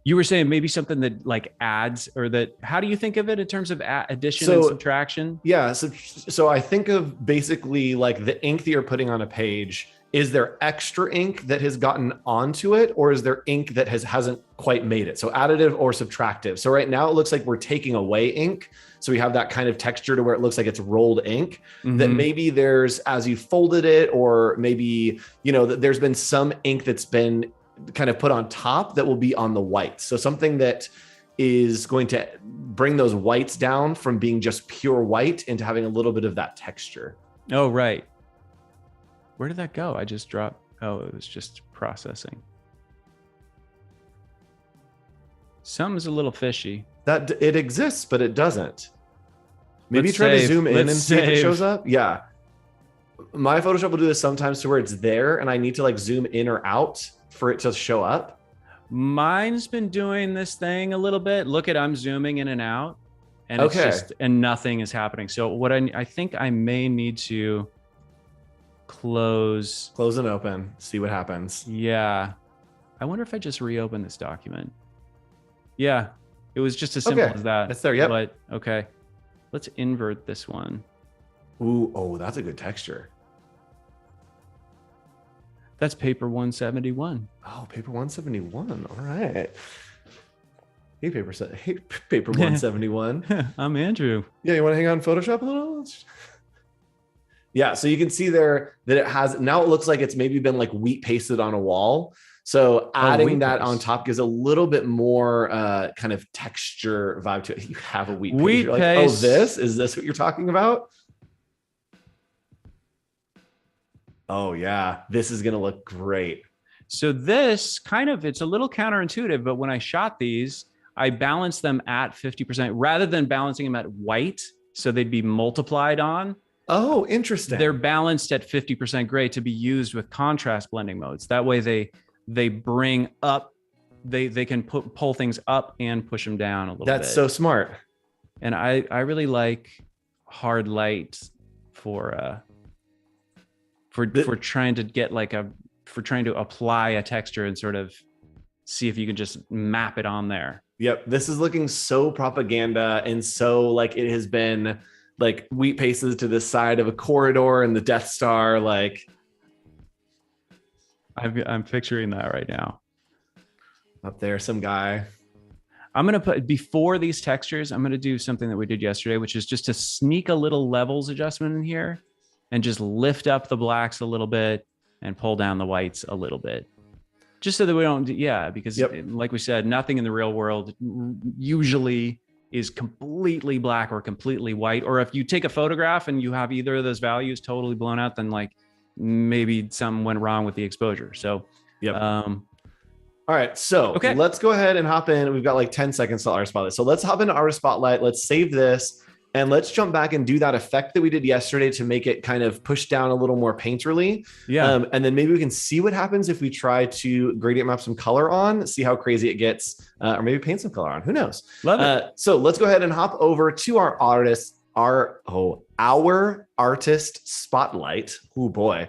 you were saying maybe something that adds, or that, how do you think of it in terms of addition and subtraction? Yeah. So I think of basically the ink that you're putting on a page. Is there extra ink that has gotten onto it, or is there ink that hasn't quite made it? So additive or subtractive. So right now it looks like we're taking away ink. So we have that kind of texture to where it looks like it's rolled ink. That maybe there's, as you folded it, or maybe, there's been some ink that's been kind of put on top that will be on the whites. So something that is going to bring those whites down from being just pure white into having a little bit of that texture. Oh, right. Where did that go? I just dropped. Oh, it was just processing. Something's a little fishy. That it exists, but it doesn't. Maybe try to zoom in and see if it shows up. Yeah. My Photoshop will do this sometimes to where it's there and I need to zoom in or out for it to show up. Mine's been doing this thing a little bit. Look at, I'm zooming in and out, and it's just, and nothing is happening. So what I think I may need to close and open, see what happens. Yeah. I wonder if I just reopen this document. Yeah. It was just as simple as that. It's there. Yep. But okay. Let's invert this one. Ooh, oh, that's a good texture. That's paper 171. Oh, paper 171. All right. Hey, paper 171. I'm Andrew. Yeah, you want to hang on Photoshop a little? Yeah, so you can see there that it has, now it looks like it's maybe been wheat pasted on a wall. So adding that on top gives a little bit more kind of texture vibe to it. You have a wheat paste. Oh, is this what you're talking about? Oh yeah, this is gonna look great. So this it's a little counterintuitive, but when I shot these, I balanced them at 50% rather than balancing them at white, so they'd be multiplied on. Oh, interesting. They're balanced at 50% gray to be used with contrast blending modes. That way they bring up, they can pull things up and push them down a little bit. That's so smart. And I really like hard light for trying to get for trying to apply a texture and sort of see if you can just map it on there. Yep. This is looking so propaganda, and so like it has been like wheat pasted to the side of a corridor and the Death Star. Like I'm picturing that right now. Up there, some guy. I'm going to put, before these textures, I'm going to do something that we did yesterday, which is just to sneak a little levels adjustment in here and just lift up the blacks a little bit and pull down the whites a little bit. Just so that we don't, because like we said, nothing in the real world usually is completely black or completely white. Or if you take a photograph and you have either of those values totally blown out, then like maybe something went wrong with the exposure. So, all right, so let's go ahead and hop in. We've got like 10 seconds to Artist Spotlight. So let's hop into Artist Spotlight. Let's save this and let's jump back and do that effect that we did yesterday to make it kind of push down a little more painterly. Yeah. And then maybe we can see what happens if we try to gradient map some color on, see how crazy it gets, or maybe paint some color on. Who knows? Love it. So let's go ahead and hop over to our Artist Spotlight. Oh boy.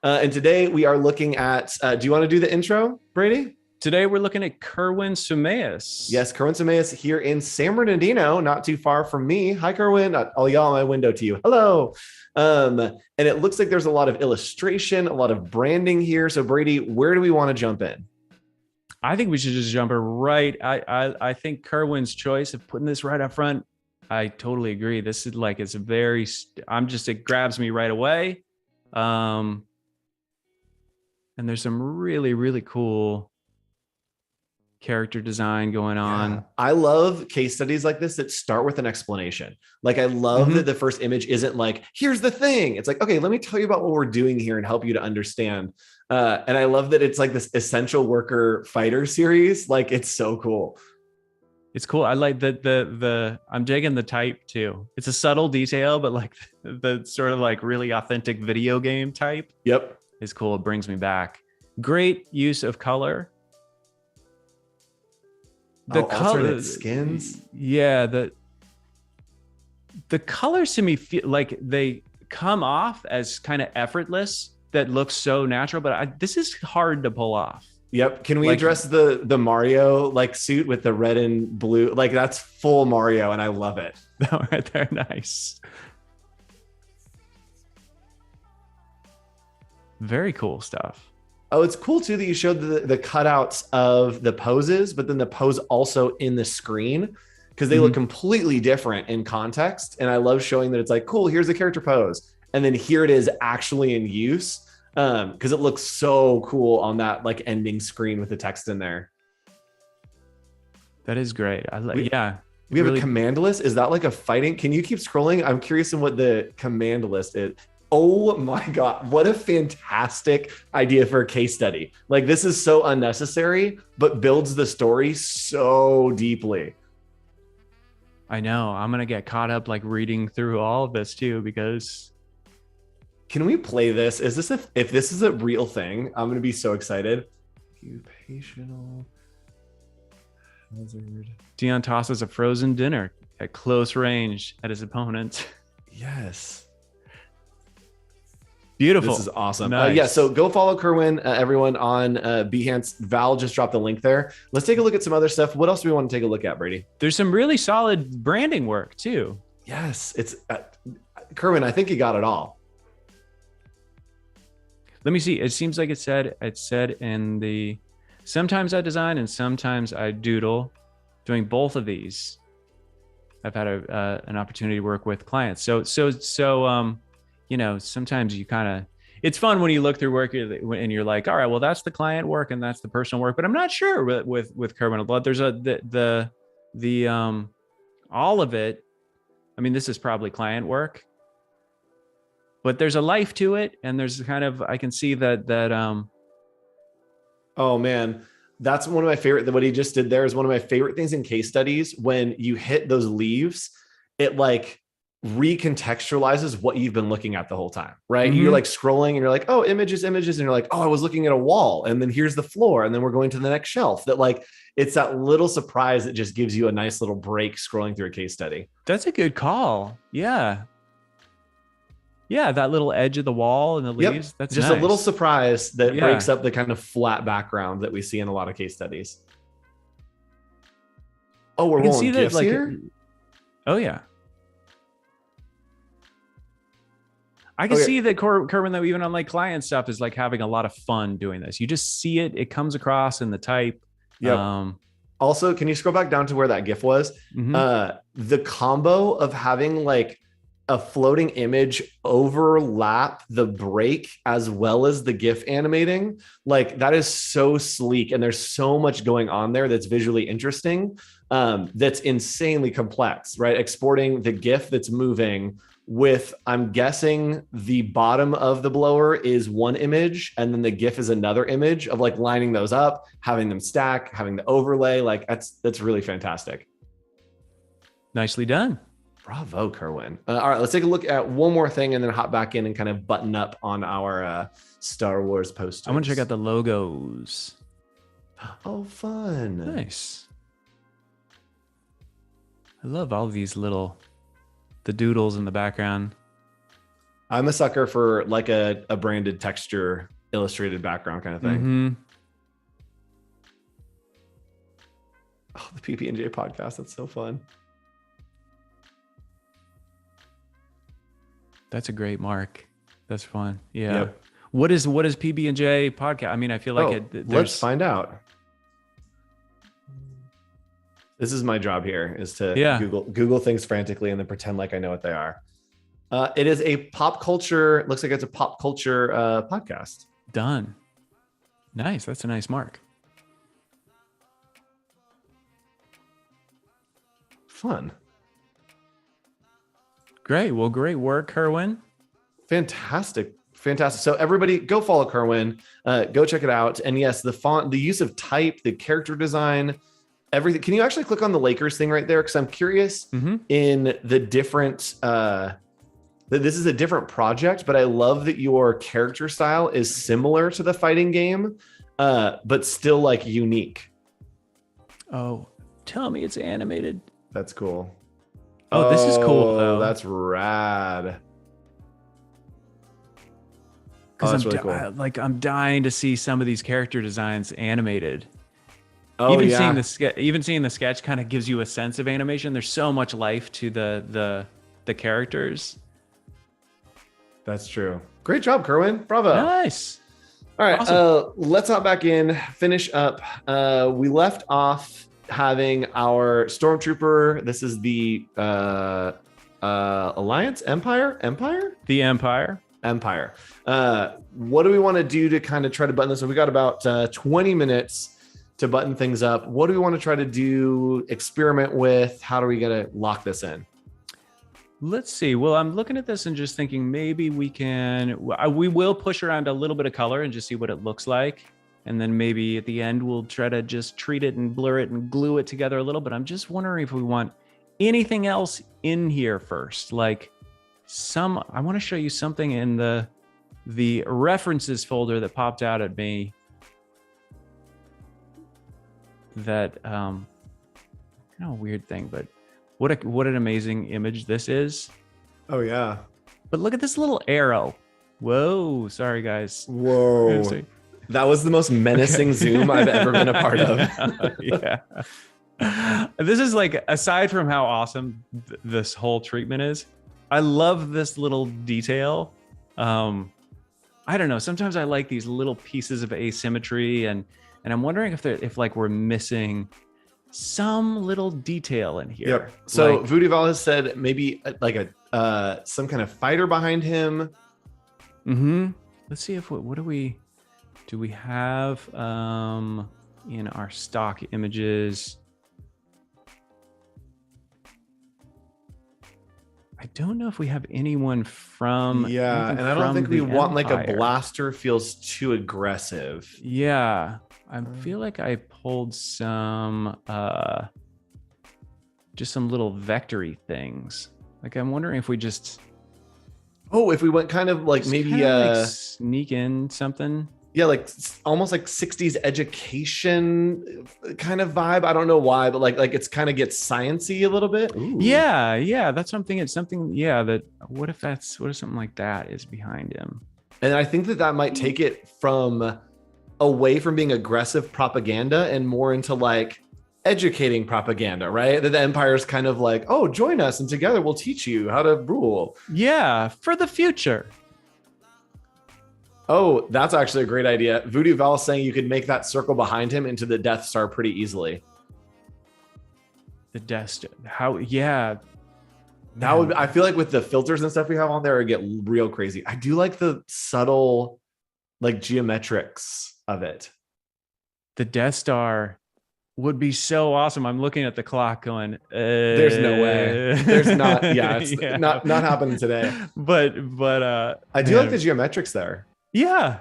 And today we are looking at, do you want to do the intro, Brady? Today, we're looking at Kerwin Simeus. Yes, Kerwin Simeus here in San Bernardino, not too far from me. Hi, Kerwin. I'll yell out my window to you. Hello. And it looks like there's a lot of illustration, a lot of branding here. So, Brady, where do we want to jump in? I think we should just jump right. I think Kerwin's choice of putting this right up front, I totally agree. This is like, it's very, it grabs me right away. And there's some really, really cool character design going on. Yeah. I love case studies like this that start with an explanation. Like I love that the first image isn't like, here's the thing. It's like, okay, let me tell you about what we're doing here and help you to understand. And I love that it's like this essential worker fighter series. Like it's so cool. It's cool. I like the I'm digging the type too. It's a subtle detail, but like the sort of like really authentic video game type. Yep. Is cool. It brings me back. Great use of color. The color skins. Yeah, the colors to me feel like they come off as kind of effortless. That looks so natural, but this is hard to pull off. Yep. Can we address the Mario like suit with the red and blue? Like that's full Mario, and I love it. That right there, nice. Very cool stuff. Oh, it's cool too that you showed the cutouts of the poses, but then the pose also in the screen because they look completely different in context. And I love showing that it's like, cool, here's the character pose. And then here it is actually in use because it looks so cool on that like ending screen with the text in there. That is great. We have a command list. Is that like a fighting? Can you keep scrolling? I'm curious in what the command list is. Oh my God, what a fantastic idea for a case study. Like this is so unnecessary, but builds the story so deeply. I know. I'm going to get caught up like reading through all of this too, because. Can we play this? Is this if this is a real thing, I'm going to be so excited. Occupational hazard. Dion tosses a frozen dinner at close range at his opponent. Yes. Beautiful. This is awesome. Nice. So go follow Kerwin, everyone on Behance. Val just dropped the link there. Let's take a look at some other stuff. What else do we want to take a look at, Brady? There's some really solid branding work too. Yes, it's Kerwin. I think you got it all. Let me see. It seems like it said in the, sometimes I design and sometimes I doodle. Doing both of these, I've had an opportunity to work with clients. So you know, sometimes you kind of, it's fun when you look through work and you're like, all right, well, that's the client work and that's the personal work, but I'm not sure with Kerwin. There's all of it. I mean, this is probably client work, but there's a life to it. And there's kind of, I can see that. Oh man, that's one of my favorite, what he just did there is one of my favorite things in case studies. When you hit those leaves, it like recontextualizes what you've been looking at the whole time, right? You're like scrolling and you're like, oh, images. And you're like, oh, I was looking at a wall and then here's the floor. And then we're going to the next shelf. That like, it's that little surprise that just gives you a nice little break scrolling through a case study. That's a good call. Yeah. Yeah, that little edge of the wall and the Yep. leaves. That's just nice. a little surprise that Yeah. breaks up the kind of flat background that we see in a lot of case studies. Oh, we're rolling GIFs here? Oh, yeah. I can see that Kerwin, though, even on like client stuff, is like having a lot of fun doing this. You just see it. It comes across in the type. Yep. Also, can you scroll back down to where that GIF was? The combo of having like a floating image overlap the break as well as the GIF animating, like that is so sleek. And there's so much going on there that's visually interesting. That's insanely complex, right? Exporting the GIF that's moving with, I'm guessing the bottom of the blower is one image and then the GIF is another image of like lining those up, having them stack, having the overlay. Like that's really fantastic. Nicely done. Bravo, Kerwin. All right, let's take a look at one more thing and then hop back in and kind of button up on our Star Wars posters. I want to check out the logos. Oh, fun. Nice. I love all of these the doodles in the background. I'm a sucker for like a branded texture illustrated background kind of thing. Mm-hmm. Oh, the PB&J podcast. That's so fun. That's a great mark. That's fun. Yeah. Yep. What is PB&J podcast? I mean, I feel like let's find out. This is my job here, is to Google things frantically and then pretend like I know what they are. It is a pop culture. Looks like it's a pop culture podcast. Done. Nice. That's a nice mark. Fun. Great. Well, great work, Kerwin. Fantastic. So everybody go follow Kerwin, go check it out. And yes, the font, the use of type, the character design, everything. Can you actually click on the Lakers thing right there? Because I'm curious in the different, this is a different project, but I love that your character style is similar to the fighting game, but still like unique. Oh, tell me it's animated. That's cool. Oh, this is cool though. That's rad. Because really cool. I'm dying to see some of these character designs animated. Oh, even seeing the sketch kind of gives you a sense of animation. There's so much life to the characters. That's true. Great job, Kerwin. Bravo. Nice. All right, awesome. Let's hop back in, finish up. We left off having our Stormtrooper. This is the Alliance? Empire? The Empire. What do we want to do to kind of try to button this? So we got about 20 minutes to button things up. What do we want to try to do, experiment with? How do we get to lock this in? Let's see. Well, I'm looking at this and just thinking maybe we will push around a little bit of color and just see what it looks like. And then maybe at the end, we'll try to just treat it and blur it and glue it together a little. But I'm just wondering if we want anything else in here first. Like I want to show you something in the references folder that popped out at me. That kind of a weird thing, but what an amazing image this is. Oh yeah. But look at this little arrow. Whoa, sorry guys. Whoa. That was the most menacing zoom I've ever been a part of. Yeah. This is like, aside from how awesome this whole treatment is, I love this little detail. I don't know. Sometimes I like these little pieces of asymmetry, and I'm wondering if like we're missing some little detail in here. Yep. So like, Vudival has said maybe like some kind of fighter behind him. Let's see if what do we have in our stock images? I don't know if we have anyone from. Yeah, and I don't think we want like a blaster feels too aggressive. Yeah, I feel like I pulled some just some little vectory things. Like I'm wondering if we just if we went kind of like maybe like sneak in something. Yeah, like almost like 60s education kind of vibe. I don't know why, but like it's kind of gets sciencey a little bit. Ooh. Yeah, that's what I'm thinking. It's something, yeah, that what if something like that is behind him? And I think that that might take it from away from being aggressive propaganda and more into like educating propaganda, right? That the empire's kind of like, oh, join us and together we'll teach you how to rule. Yeah, for the future. Oh, that's actually a great idea. Voodoo Val is saying you could make that circle behind him into the Death Star pretty easily. The Death Star. How? Yeah. That would, I feel like with the filters and stuff we have on there, it get real crazy. I do like the subtle, like geometrics of it. The Death Star would be so awesome. I'm looking at the clock going, there's no way. There's not, yeah, it's yeah. not happening today. But I do like the geometrics there. Yeah.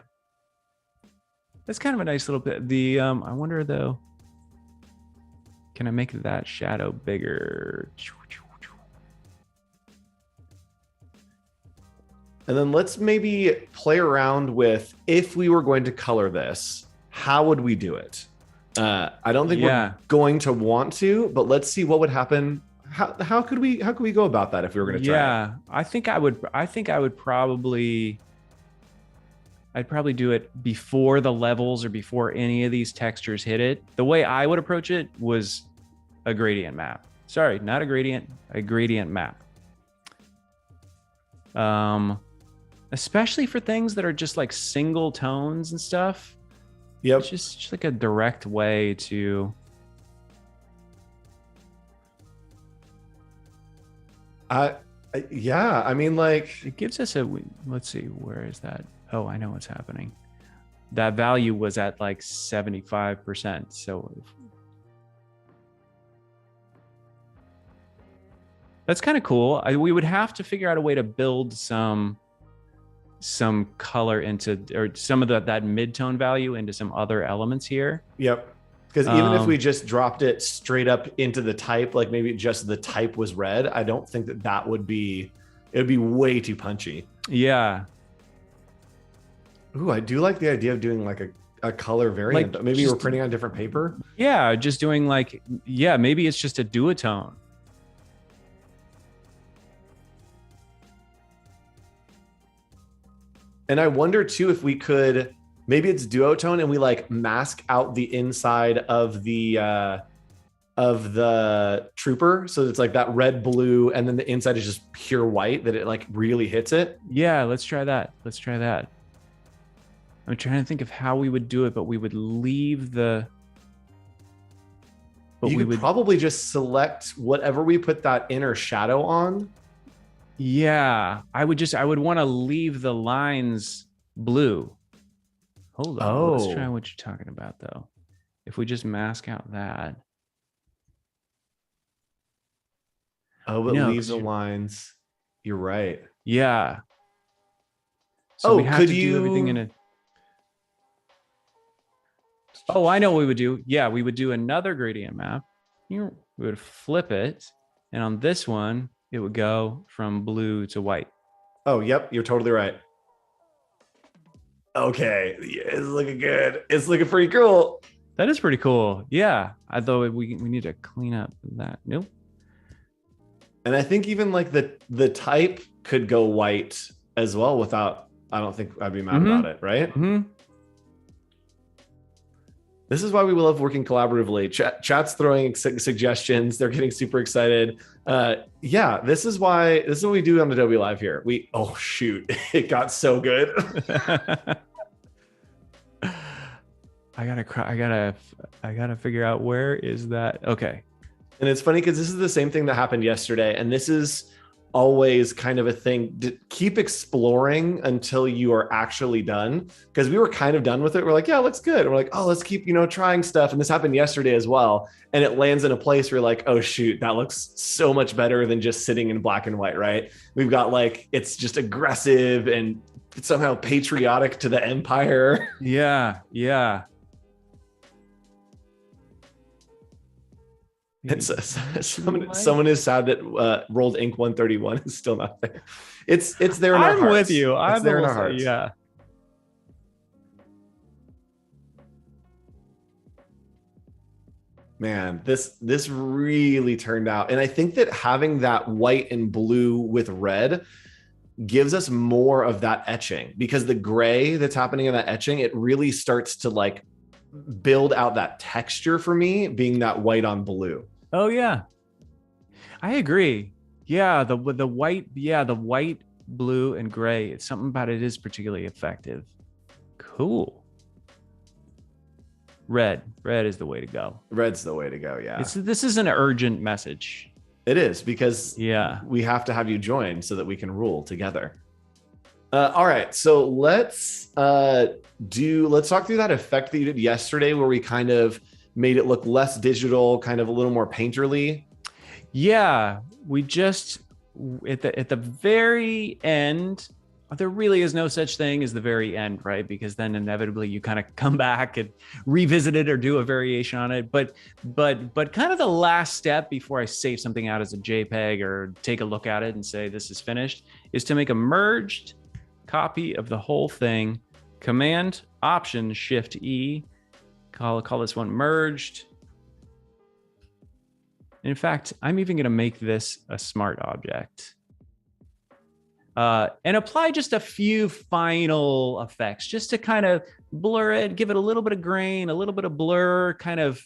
That's kind of a nice little bit. The I wonder though, can I make that shadow bigger? And then let's maybe play around with, if we were going to color this, how would we do it? I don't think we're going to want to, but let's see what would happen. How could we go about that if we were going to try? Yeah, I think I would probably, I'd probably do it before the levels or before any of these textures hit it. The way I would approach it was a gradient map. Sorry, not a gradient map. Especially for things that are just like single tones and stuff. Yep. It's just like a direct way to. Yeah, I mean, like, it gives us a, let's see, where is that? Oh, I know what's happening. That value was at like 75%. So that's kind of cool. We would have to figure out a way to build some color into, or some of that mid-tone value into some other elements here. Yep. Because even if we just dropped it straight up into the type, like maybe just the type was red, I don't think that would be, it would be way too punchy. Yeah. Ooh, I do like the idea of doing like a color variant. Like, maybe we're printing on different paper. Yeah, just doing like, yeah, maybe it's just a duotone. And I wonder too if we could, maybe it's duotone and we like mask out the inside of the trooper, so it's like that red blue, and then the inside is just pure white, that it like really hits it. Yeah, let's try that. I'm trying to think of how we would do it, but we would leave the. But you would probably just select whatever we put that inner shadow on. Yeah, I would want to leave the lines blue. Hold on, let's try what you're talking about though. If we just mask out that. Oh, but leave the lines. You're right. Yeah. So we have could to you do everything in a. Oh, I know what we would do. Yeah, we would do another gradient map. We would flip it, and on this one, it would go from blue to white. Oh, yep, you're totally right. Okay, yeah, it's looking good. It's looking pretty cool. That is pretty cool. Yeah, although we need to clean up that. Nope. And I think even like the type could go white as well without. I don't think I'd be mad about it, right? Mm-hmm. This is why we love working collaboratively. Chat's throwing suggestions. They're getting super excited. Yeah, this is what we do on Adobe Live here. Oh shoot, it got so good. I gotta figure out where is that. Okay. And it's funny because this is the same thing that happened yesterday. And this is always kind of a thing. Keep exploring until you are actually done, because we were kind of done with it. We're like, yeah, it looks good. And we're like, oh, let's keep trying stuff. And this happened yesterday as well, and it lands in a place where you're like, oh shoot, that looks so much better than just sitting in black and white, right? We've got like, it's just aggressive and somehow patriotic to the empire. Yeah. Someone is sad that Rolled Ink 131 is still not there. It's there in our hearts. I'm with you. It's there in our hearts. Yeah. Man, this really turned out. And I think that having that white and blue with red gives us more of that etching, because the gray that's happening in that etching, it really starts to like build out that texture for me, being that white on blue. Oh yeah, I agree. Yeah, the white, yeah, the white, blue, and gray. It's something about it is particularly effective. Cool. Red is the way to go. Red's the way to go. Yeah, This is an urgent message. it is, because Yeah. we have to have you join so that we can rule together. All right, so let's talk through that effect that you did yesterday, where we kind of made it look less digital, kind of a little more painterly. Yeah, we just at the very end. There really is no such thing as the very end, right? Because then inevitably you kind of come back and revisit it or do a variation on it. But kind of the last step before I save something out as a JPEG or take a look at it and say this is finished is to make a merged copy of the whole thing. Command Option Shift E. Call this one merged. In fact, I'm even going to make this a smart object. And apply just a few final effects just to kind of blur it, give it a little bit of grain, a little bit of blur, kind of,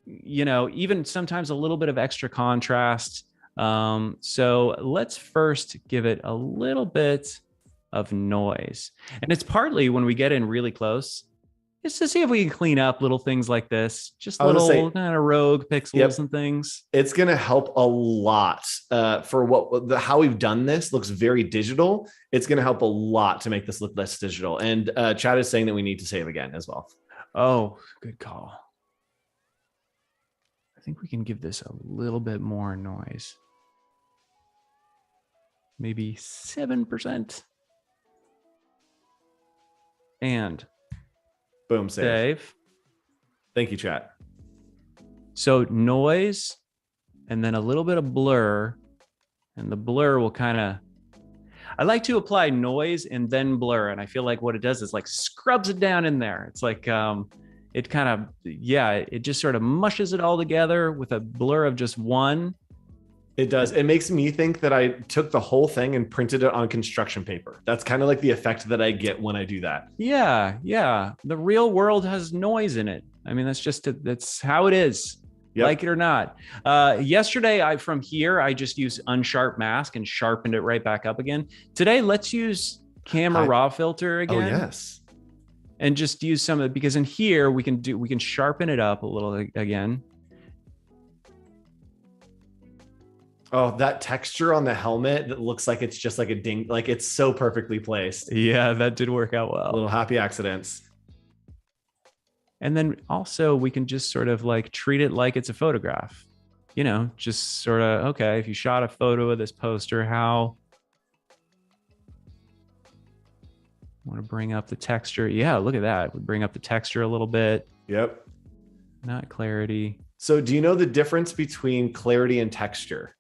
even sometimes a little bit of extra contrast. So let's first give it a little bit of noise. And it's partly when we get in really close, just to see if we can clean up little things like this, just little kind of rogue pixels and things. It's going to help a lot for how we've done this. Looks very digital. It's going to help a lot to make this look less digital. And Chad is saying that we need to save again as well. Oh, good call. I think we can give this a little bit more noise. Maybe 7%. And boom, save. Thank you, chat. So noise and then a little bit of blur, and the blur will kind of, I like to apply noise and then blur. And I feel like what it does is like scrubs it down in there. It's like, it kind of, it just sort of mushes it all together with a blur of just one. It does. It makes me think that I took the whole thing and printed it on construction paper. That's kind of like the effect that I get when I do that. Yeah. The real world has noise in it. I mean, that's how it is. Yep. Like it or not. Yesterday, I just used unsharp mask and sharpened it right back up again. Today, let's use camera raw filter again. Oh, yes. And just use some of it, because in here we can sharpen it up a little again. Oh, that texture on the helmet that looks like it's just like a ding, like it's so perfectly placed. Yeah, that did work out well. Little happy accidents. And then also we can just sort of like treat it like it's a photograph. Just sort of, okay, if you shot a photo of this poster, how I want to bring up the texture. Yeah, look at that. We bring up the texture a little bit. Yep. Not clarity. So do you know the difference between clarity and texture?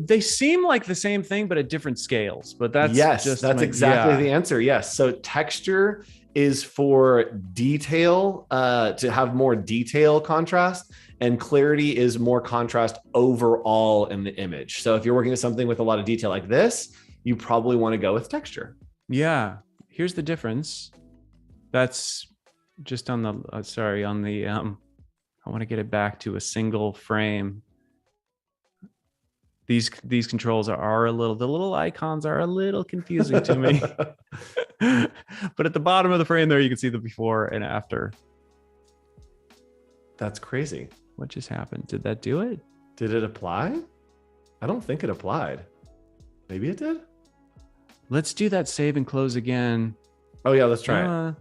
They seem like the same thing, but at different scales. But that's exactly the answer. Yes. So texture is for detail, to have more detail contrast, and clarity is more contrast overall in the image. So if you're working with something with a lot of detail like this, you probably want to go with texture. Yeah. Here's the difference. That's just on the, I want to get it back to a single frame. These controls the little icons are a little confusing to me. But at the bottom of the frame there, you can see the before and after. That's crazy. What just happened? Did that do it? Did it apply? I don't think it applied. Maybe it did. Let's do that save and close again. Oh yeah, let's try it.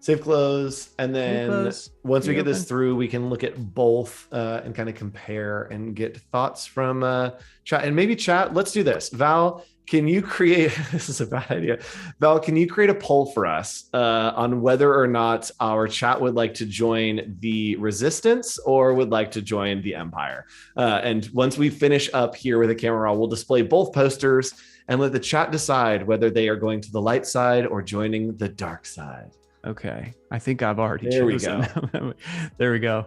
Save, close, and then once we get this through, we can look at both and kind of compare and get thoughts from chat. And maybe chat, let's do this. Val, can you create, this is a bad idea. Val, can you create a poll for us on whether or not our chat would like to join the Resistance or would like to join the Empire? And once we finish up here with the camera, we'll display both posters and let the chat decide whether they are going to the light side or joining the dark side. Okay. I think I've already There we chosen. There we go.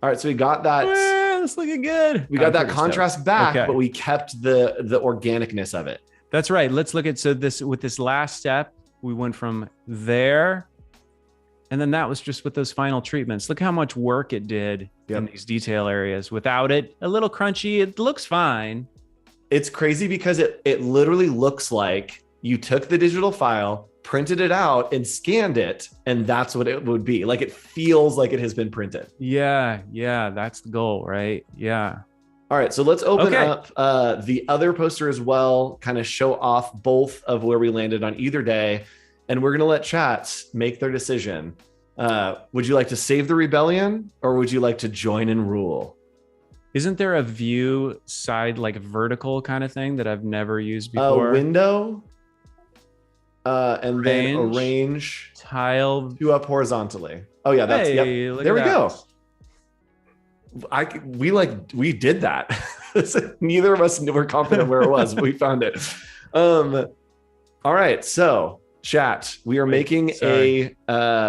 All right, so we got that. That's looking good. We got that contrast back, Okay. but we kept the organicness of it. That's right. Let's look at, so with this last step, we went from there, and then that was just with those final treatments. Look how much work it did in these detail areas. Without it, a little crunchy. It looks fine. It's crazy because it literally looks like you took the digital file, printed it out, and scanned it, and that's what it would be. Like, it feels like it has been printed. Yeah, that's the goal, right? Yeah. All right, so let's open up the other poster as well, kind of show off both of where we landed on either day, and we're gonna let chat make their decision. Would you like to save the rebellion, or would you like to join and rule? Isn't there a view side, like vertical kind of thing that I've never used before? Window, and then arrange tile, two up horizontally. Oh yeah, that's there we go. We did that. Neither of us were confident where it was, but we found it. All right, so chat, we are making we're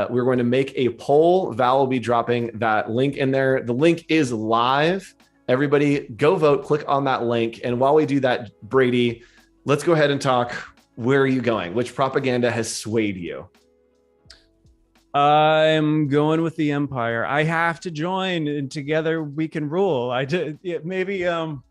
going to make a poll. Val will be dropping that link in there. The link is live. Everybody go vote, click on that link. And while we do that, Brady, let's go ahead and talk. Where are you going? Which propaganda has swayed you? I'm going with the Empire. I have to join, and together we can rule. I don't know.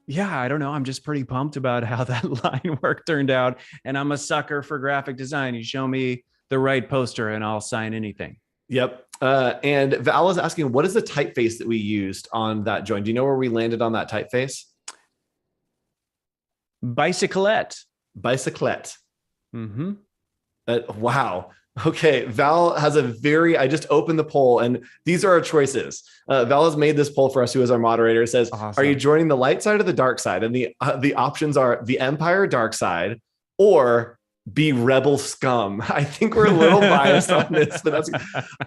I'm just pretty pumped about how that line work turned out. And I'm a sucker for graphic design. You show me the right poster and I'll sign anything. Yep. And Val is asking, what is the typeface that we used on that join? Do you know where we landed on that typeface? Bicyclette. Mm-hmm. Wow. Okay. Val has I just opened the poll, and these are our choices. Val has made this poll for us, who is our moderator. It says, awesome. Are you joining the light side or the dark side? And the options are the Empire dark side, or be rebel scum. I think we're a little biased on this, but that's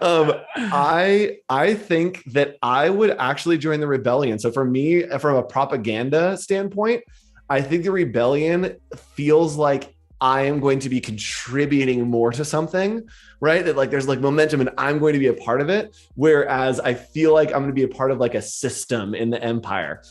I think that I would actually join the rebellion. So for me, from a propaganda standpoint, I think the rebellion feels like I am going to be contributing more to something, right? That like there's like momentum and I'm going to be a part of it. Whereas I feel like I'm going to be a part of like a system in the Empire.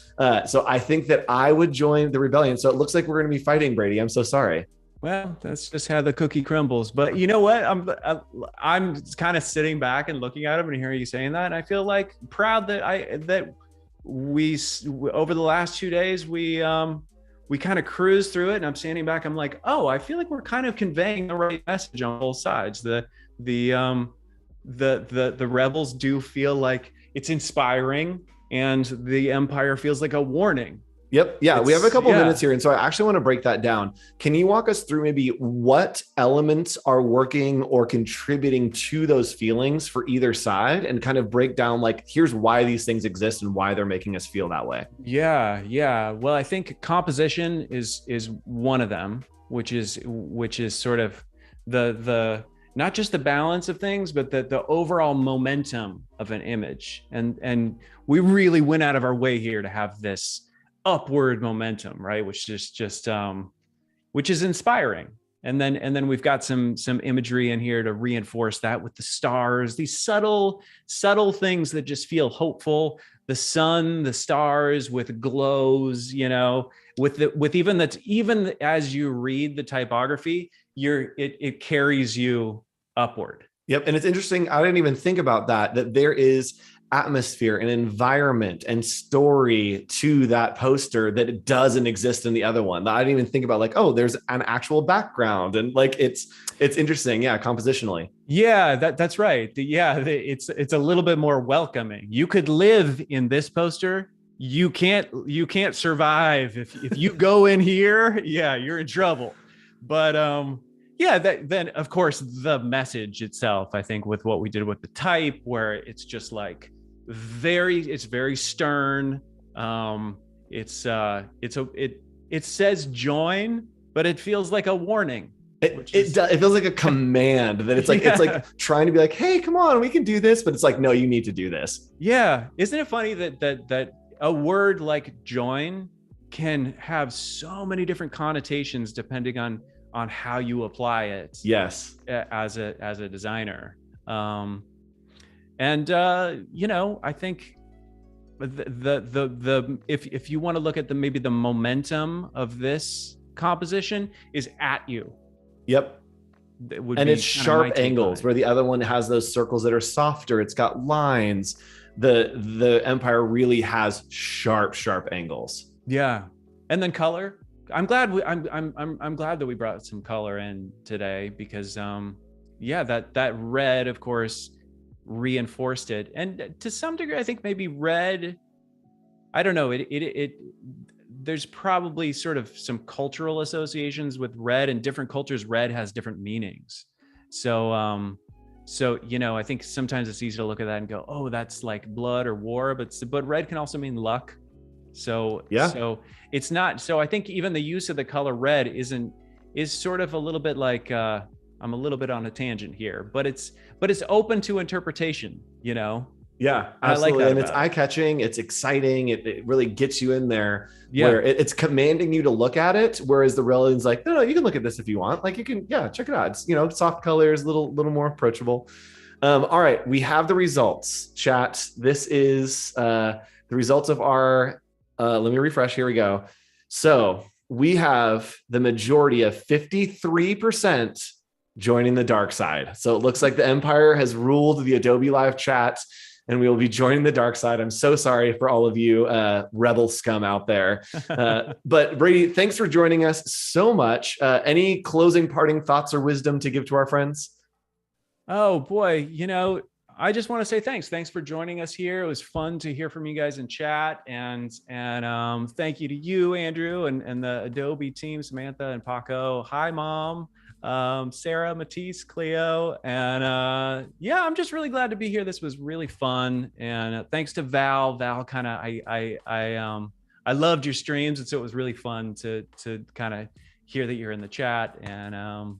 So I think that I would join the rebellion. So it looks like we're going to be fighting, Brady. I'm so sorry. Well, that's just how the cookie crumbles. But you know what? I'm kind of sitting back and looking at him and hearing you saying that. And I feel like proud that we over the last 2 days, we kind of cruised through it, and I'm standing back. I'm like, oh, I feel like we're kind of conveying the right message on both sides. The rebels do feel like it's inspiring, and the Empire feels like a warning. Yep. Yeah. We have a couple minutes here. And so I actually want to break that down. Can you walk us through maybe what elements are working or contributing to those feelings for either side, and kind of break down like, here's why these things exist and why they're making us feel that way? Yeah. Well, I think composition is one of them, which is sort of the not just the balance of things, but the overall momentum of an image. And we really went out of our way here to have this upward momentum, right? Which is just which is inspiring. And then we've got some imagery in here to reinforce that with the stars, these subtle things that just feel hopeful. The sun, the stars with glows, even as you read the typography, it carries you upward. Yep. And it's interesting. I didn't even think about that there is atmosphere and environment and story to that poster that it doesn't exist in the other one. I didn't even think about like, oh, there's an actual background, and like it's interesting. Yeah. Compositionally. Yeah, that's right. It's a little bit more welcoming. You could live in this poster. You can't survive if you go in here. Yeah, you're in trouble. But then of course the message itself, I think with what we did with the type, where it's just like it's very stern. It says join, but it feels like a warning. It feels like a command that it's like, It's like trying to be like, hey, come on, we can do this. But it's like, no, you need to do this. Yeah. Isn't it funny that a word like join can have so many different connotations depending on on how you apply it. Yes. As a designer. You know, I think if you want to look at maybe the momentum of this composition is at you. Yep. And it's sharp angles, where the other one has those circles that are softer. It's got lines. The Empire really has sharp angles. Yeah. And then color. I'm glad that we brought some color in today, because yeah, that red, of course, reinforced it. And to some degree, I think maybe red, I don't know, there's probably sort of some cultural associations with red. In different cultures, red has different meanings. So you know, I think sometimes it's easy to look at that and go, oh, that's like blood or war, but red can also mean luck. So yeah, so it's not, so I think even the use of the color red is sort of a little bit like, I'm a little bit on a tangent here, but it's open to interpretation, you know? Yeah, absolutely. And it's eye-catching, it's exciting, it really gets you in there, where it's commanding you to look at it, whereas the Relian's like, no, you can look at this if you want. Like, you can, check it out. It's, you know, soft colors, little more approachable. All right, we have the results, chat. This is the results of our, let me refresh, here we go. So we have the majority of 53% joining the dark side. So it looks like the Empire has ruled the Adobe Live chat, and we will be joining the dark side. I'm so sorry for all of you rebel scum out there. But Brady, thanks for joining us so much. Any closing parting thoughts or wisdom to give to our friends? Oh boy, you know, I just want to say thanks. Thanks for joining us here. It was fun to hear from you guys in chat, and thank you to you, Andrew, and the Adobe team, Samantha and Paco. Hi, Mom. Sarah, Matisse, Cleo, and yeah, I'm just really glad to be here. This was really fun, and thanks to Val. Kind of, I loved your streams, and so it was really fun to kind of hear that you're in the chat, and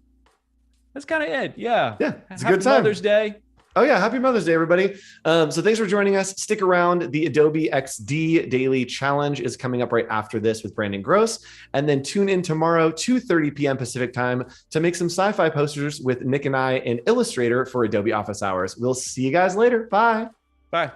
that's kind of it. Yeah, it's a good time. Mother's Day. Oh yeah, happy Mother's Day, everybody. So thanks for joining us. Stick around. The Adobe XD Daily Challenge is coming up right after this with Brandon Gross. And then tune in tomorrow, 2:30 p.m. Pacific time, to make some sci-fi posters with Nick and I in Illustrator for Adobe Office Hours. We'll see you guys later. Bye. Bye.